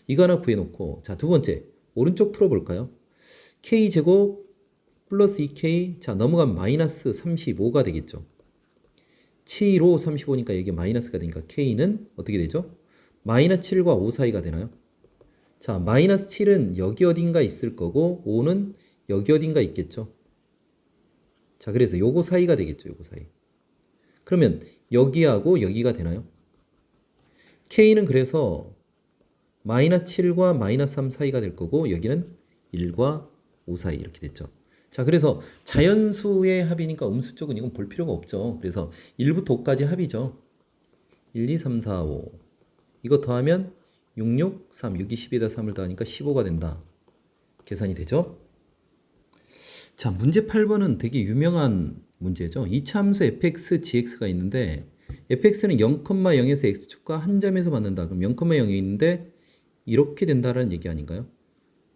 이거 하나 구해놓고 자, 두 번째 오른쪽 풀어볼까요? K제곱 플러스 2K 자, 넘어가면 마이너스 35가 되겠죠. 7로 35니까 여기 마이너스가 되니까 K는 어떻게 되죠? 마이너스 7과 5 사이가 되나요? 자, 마이너스 7은 여기 어딘가 있을 거고 5는 여기 어딘가 있겠죠. 자, 그래서 요거 사이가 되겠죠. 요거 사이. 그러면 여기하고 여기가 되나요? K는 그래서 마이너스 7과 마이너스 3 사이가 될 거고 여기는 1과 5 사이 이렇게 됐죠. 자, 그래서 자연수의 합이니까 음수 쪽은 이건 볼 필요가 없죠. 그래서 1부터 5까지 합이죠. 1, 2, 3, 4, 5 이거 더하면 6, 6, 3, 6이 10에다 3을 더하니까 15가 된다. 계산이 되죠? 자, 문제 8번은 되게 유명한 문제죠. 이차함수 fx, gx가 있는데 fx는 0,0에서 x축과 한 점에서 받는다. 그럼 0,0이 있는데 이렇게 된다라는 얘기 아닌가요?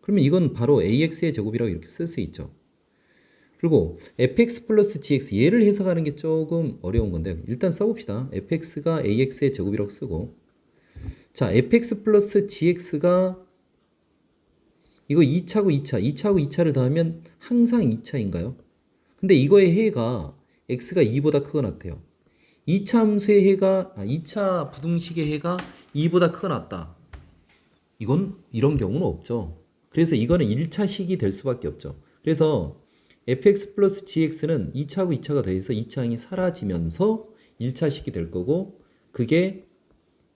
그러면 이건 바로 AX의 제곱이라고 이렇게 쓸 수 있죠. 그리고 fx 플러스 gx 얘를 해석하는 게 조금 어려운 건데 일단 써봅시다. fx가 ax의 제곱이라고 쓰고 자 fx 플러스 gx가 이거 2차고 2차 2차하고 2차를 더하면 항상 2차인가요? 근데 이거의 해가 x가 2보다 크거나 같아요. 2차 함수의 해가 2차 부등식의 해가 2보다 크거나 같다. 이건 이런 경우는 없죠. 그래서 이거는 1차식이 될 수밖에 없죠. 그래서 fx 플러스 gx는 2차하고 2차가 더해서 2차항이 사라지면서 1차식이 될 거고 그게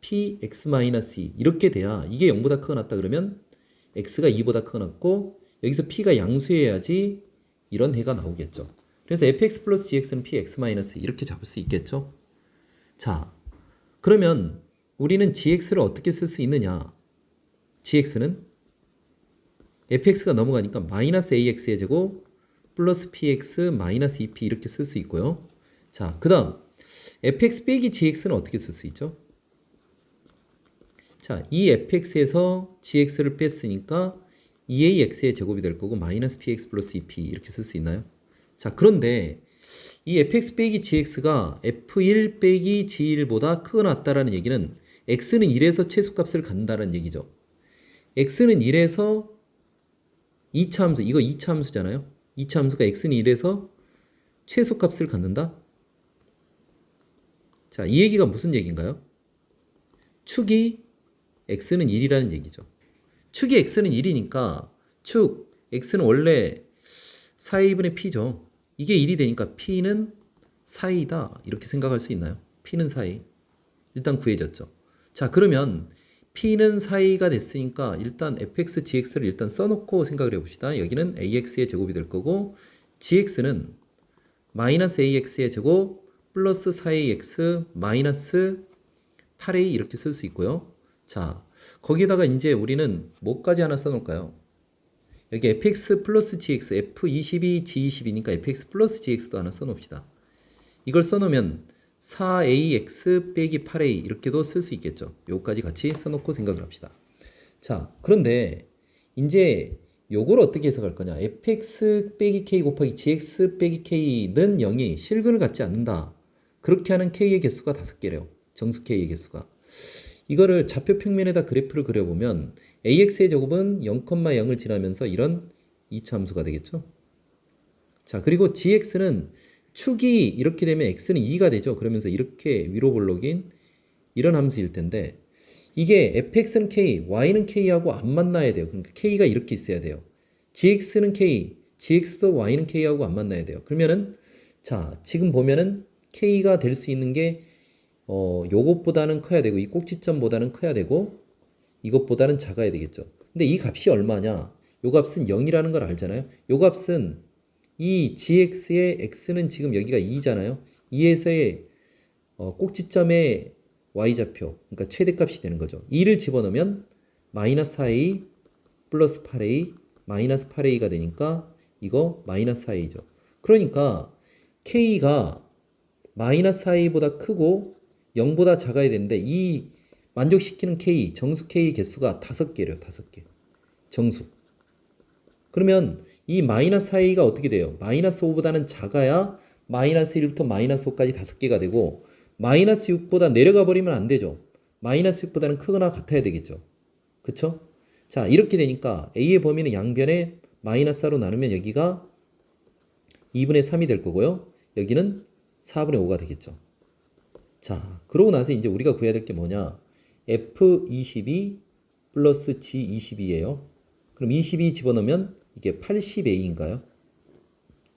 px-2 이렇게 돼야 이게 0보다 크거나 같다 그러면 x가 2보다 크거나 같고 여기서 p가 양수해야지 이런 해가 나오겠죠. 그래서 fx 플러스 gx는 px-2 이렇게 잡을 수 있겠죠. 자, 그러면 우리는 gx를 어떻게 쓸 수 있느냐. gx는 fx가 넘어가니까 마이너스 ax의 제곱 플러스 px 마이너스 2p 이렇게 쓸 수 있고요. 자, 그 다음 fx 빼기 gx는 어떻게 쓸 수 있죠? 자, 이 fx에서 gx를 뺐으니까 2ax의 제곱이 될 거고 마이너스 px 플러스 2p 이렇게 쓸 수 있나요? 자, 그런데 이 fx 빼기 gx가 f1 빼기 g1보다 크거나 같다라는 얘기는 x는 1에서 최소값을 갖는다는 얘기죠. x는 1에서 2차 함수, 이거 2차 함수잖아요. 2차 함수가 x는 1에서 최소값을 갖는다? 자, 이 얘기가 무슨 얘기인가요? 축이 x는 1이라는 얘기죠. 축이 x는 1이니까 축 x는 원래 4a분의 p죠. 이게 1이 되니까 p는 4a다 이렇게 생각할 수 있나요? p는 4a 일단 구해졌죠. 자, 그러면 p는 4a가 됐으니까 일단 fx, gx를 일단 써놓고 생각을 해봅시다. 여기는 ax의 제곱이 될 거고 gx는 마이너스 ax의 제곱 플러스 4ax 마이너스 8a 이렇게 쓸 수 있고요. 자, 거기다가 이제 우리는 뭐까지 하나 써놓을까요? 여기 fx 플러스 gx, f22, g22니까 fx 플러스 gx도 하나 써놓읍시다. 이걸 써놓으면 4ax 빼기 8a 이렇게도 쓸 수 있겠죠. 요까지 같이 써놓고 생각을 합시다. 자, 그런데 이제 요걸 어떻게 해석할 거냐. fx 빼기 k 곱하기 gx 빼기 k는 0이 실근을 갖지 않는다. 그렇게 하는 k의 개수가 5개래요. 정수 k의 개수가. 이거를 좌표 평면에다 그래프를 그려보면 ax의 제곱은 0,0을 지나면서 이런 2차 함수가 되겠죠. 자, 그리고 gx는 축이 이렇게 되면 x는 2가 되죠. 그러면서 이렇게 위로 볼록인 이런 함수일 텐데 이게 fx는 k, y는 k하고 안 만나야 돼요. 그러니까 k가 이렇게 있어야 돼요. gx는 k, gx도 y는 k하고 안 만나야 돼요. 그러면은 자, 지금 보면은 k가 될 수 있는 게 요것보다는 커야 되고 이 꼭지점보다는 커야 되고 이것보다는 작아야 되겠죠. 근데 이 값이 얼마냐? 요 값은 0이라는 걸 알잖아요. 요 값은 이 gx의 x는 지금 여기가 2잖아요. 2에서의 꼭지점의 y좌표, 그러니까 최대값이 되는 거죠. 2를 집어넣으면 마이너스 4a 플러스 8a 마이너스 8a가 되니까 이거 마이너스 4a죠. 그러니까 k가 마이너스 4a보다 크고 0보다 작아야 되는데 이 만족시키는 k, 정수 k 개수가 5개래요. 5개. 정수. 그러면 이 마이너스 4a가 어떻게 돼요? 마이너스 5보다는 작아야 마이너스 1부터 마이너스 5까지 5개가 되고 마이너스 6보다 내려가 버리면 안 되죠. 마이너스 6보다는 크거나 같아야 되겠죠. 그쵸? 자, 이렇게 되니까 a의 범위는 양변에 마이너스 4로 나누면 여기가 2분의 3이 될 거고요. 여기는 4분의 5가 되겠죠. 자, 그러고 나서 이제 우리가 구해야 될 게 뭐냐? F22 플러스 G22예요. 그럼 22 집어넣으면 이게 80A인가요?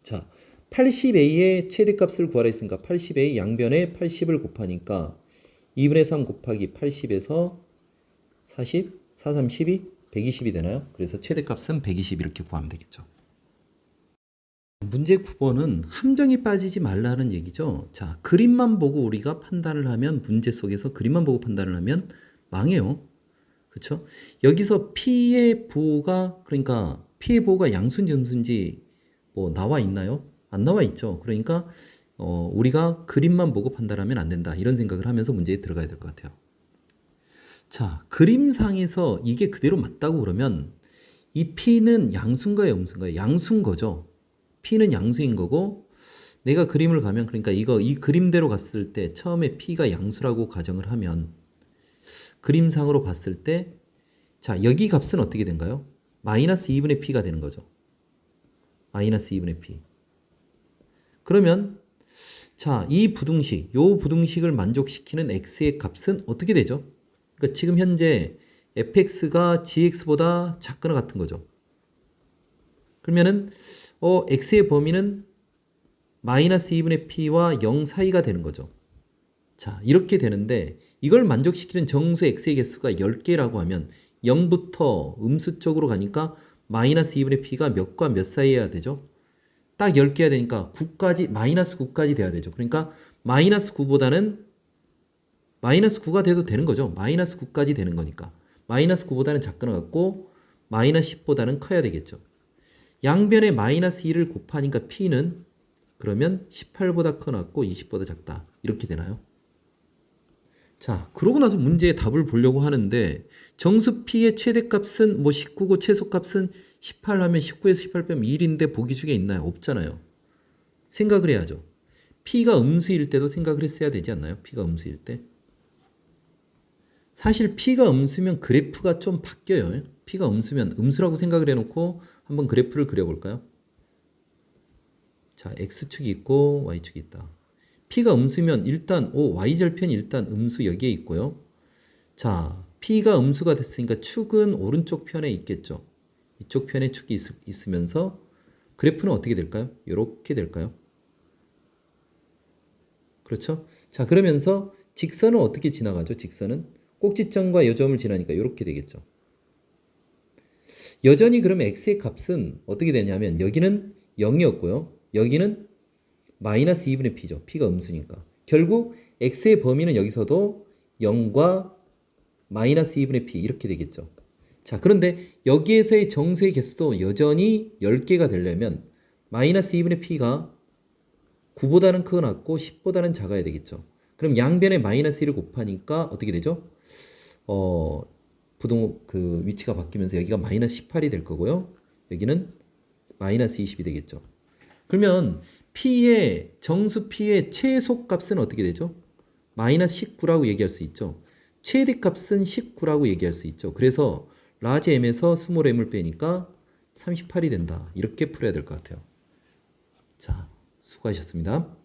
자, 80A의 최대값을 구하라 했으니까 80A 양변에 80을 곱하니까 2분의 3 곱하기 80에서 40, 4, 3, 12, 120이 되나요? 그래서 최대값은 120 이렇게 구하면 되겠죠. 문제 9번은 함정에 빠지지 말라는 얘기죠. 자, 그림만 보고 우리가 판단을 하면 문제 속에서 그림만 보고 판단을 하면 망해요. 그렇죠? 여기서 P의 부호가 그러니까 P의 부호가 양수인지 음수인지 뭐 나와 있나요? 안 나와 있죠. 그러니까 우리가 그림만 보고 판단하면 안 된다. 이런 생각을 하면서 문제에 들어가야 될 것 같아요. 자, 그림상에서 이게 그대로 맞다고 그러면 이 P는 양수인가요, 음수인가요? 양수인 거죠. P는 양수인 거고 내가 그림을 가면 그러니까 이 그림대로 갔을 때 처음에 P가 양수라고 가정을 하면 그림상으로 봤을 때 자, 여기 값은 어떻게 된가요? 마이너스 2분의 P가 되는 거죠. 마이너스 2분의 P. 그러면 자, 요 부등식을 만족시키는 x의 값은 어떻게 되죠? 그러니까 지금 현재 fx가 gx보다 작거나 같은 거죠. 그러면은 x의 범위는 마이너스 2분의 p와 0 사이가 되는 거죠. 자, 이렇게 되는데 이걸 만족시키는 정수 x의 개수가 10개라고 하면 0부터 음수 쪽으로 가니까 마이너스 2분의 p가 몇과 몇 사이여야 되죠? 딱 10개야 되니까 9까지 마이너스 9까지 돼야 되죠. 그러니까 마이너스 9보다는 마이너스 9가 돼도 되는 거죠. 마이너스 9까지 되는 거니까. 마이너스 9보다는 작거나 같고 마이너스 10보다는 커야 되겠죠. 양변에 마이너스 2를 곱하니까 P는 그러면 18보다 커 낫고 20보다 작다. 이렇게 되나요? 자, 그러고 나서 문제의 답을 보려고 하는데 정수 P의 최대값은 뭐 19고 최소값은 18 하면 19에서 18 빼면 1인데 보기 중에 있나요? 없잖아요. 생각을 해야죠. P가 음수일 때도 생각을 했어야 되지 않나요? P가 음수일 때. 사실 P가 음수면 그래프가 좀 바뀌어요. P가 음수면 음수라고 생각을 해놓고 한번 그래프를 그려볼까요? 자, X축이 있고 Y축이 있다. P가 음수면 일단 Y절편이 일단 음수 여기에 있고요. 자, P가 음수가 됐으니까 축은 오른쪽 편에 있겠죠. 이쪽 편에 축이 있으면서 그래프는 어떻게 될까요? 이렇게 될까요? 그렇죠? 자, 그러면서 직선은 어떻게 지나가죠? 직선은 꼭지점과 요점을 지나니까 이렇게 되겠죠. 여전히 그러면 x의 값은 어떻게 되냐면 여기는 0이었고요. 여기는 마이너스 2분의 p죠. p가 음수니까. 결국 x의 범위는 여기서도 0과 마이너스 2분의 p 이렇게 되겠죠. 자, 그런데 여기에서의 정수의 개수도 여전히 10개가 되려면 마이너스 2분의 p가 9보다는 크고 낮고 10보다는 작아야 되겠죠. 그럼 양변에 마이너스 1을 곱하니까 어떻게 되죠? 그 위치가 바뀌면서 여기가 마이너스 18이 될 거고요. 여기는 마이너스 20이 되겠죠. 그러면 정수 P의 최소값은 어떻게 되죠? 마이너스 19라고 얘기할 수 있죠. 최대값은 19라고 얘기할 수 있죠. 그래서 라지 m에서 스몰 m을 빼니까 38이 된다. 이렇게 풀어야 될 것 같아요. 자, 수고하셨습니다.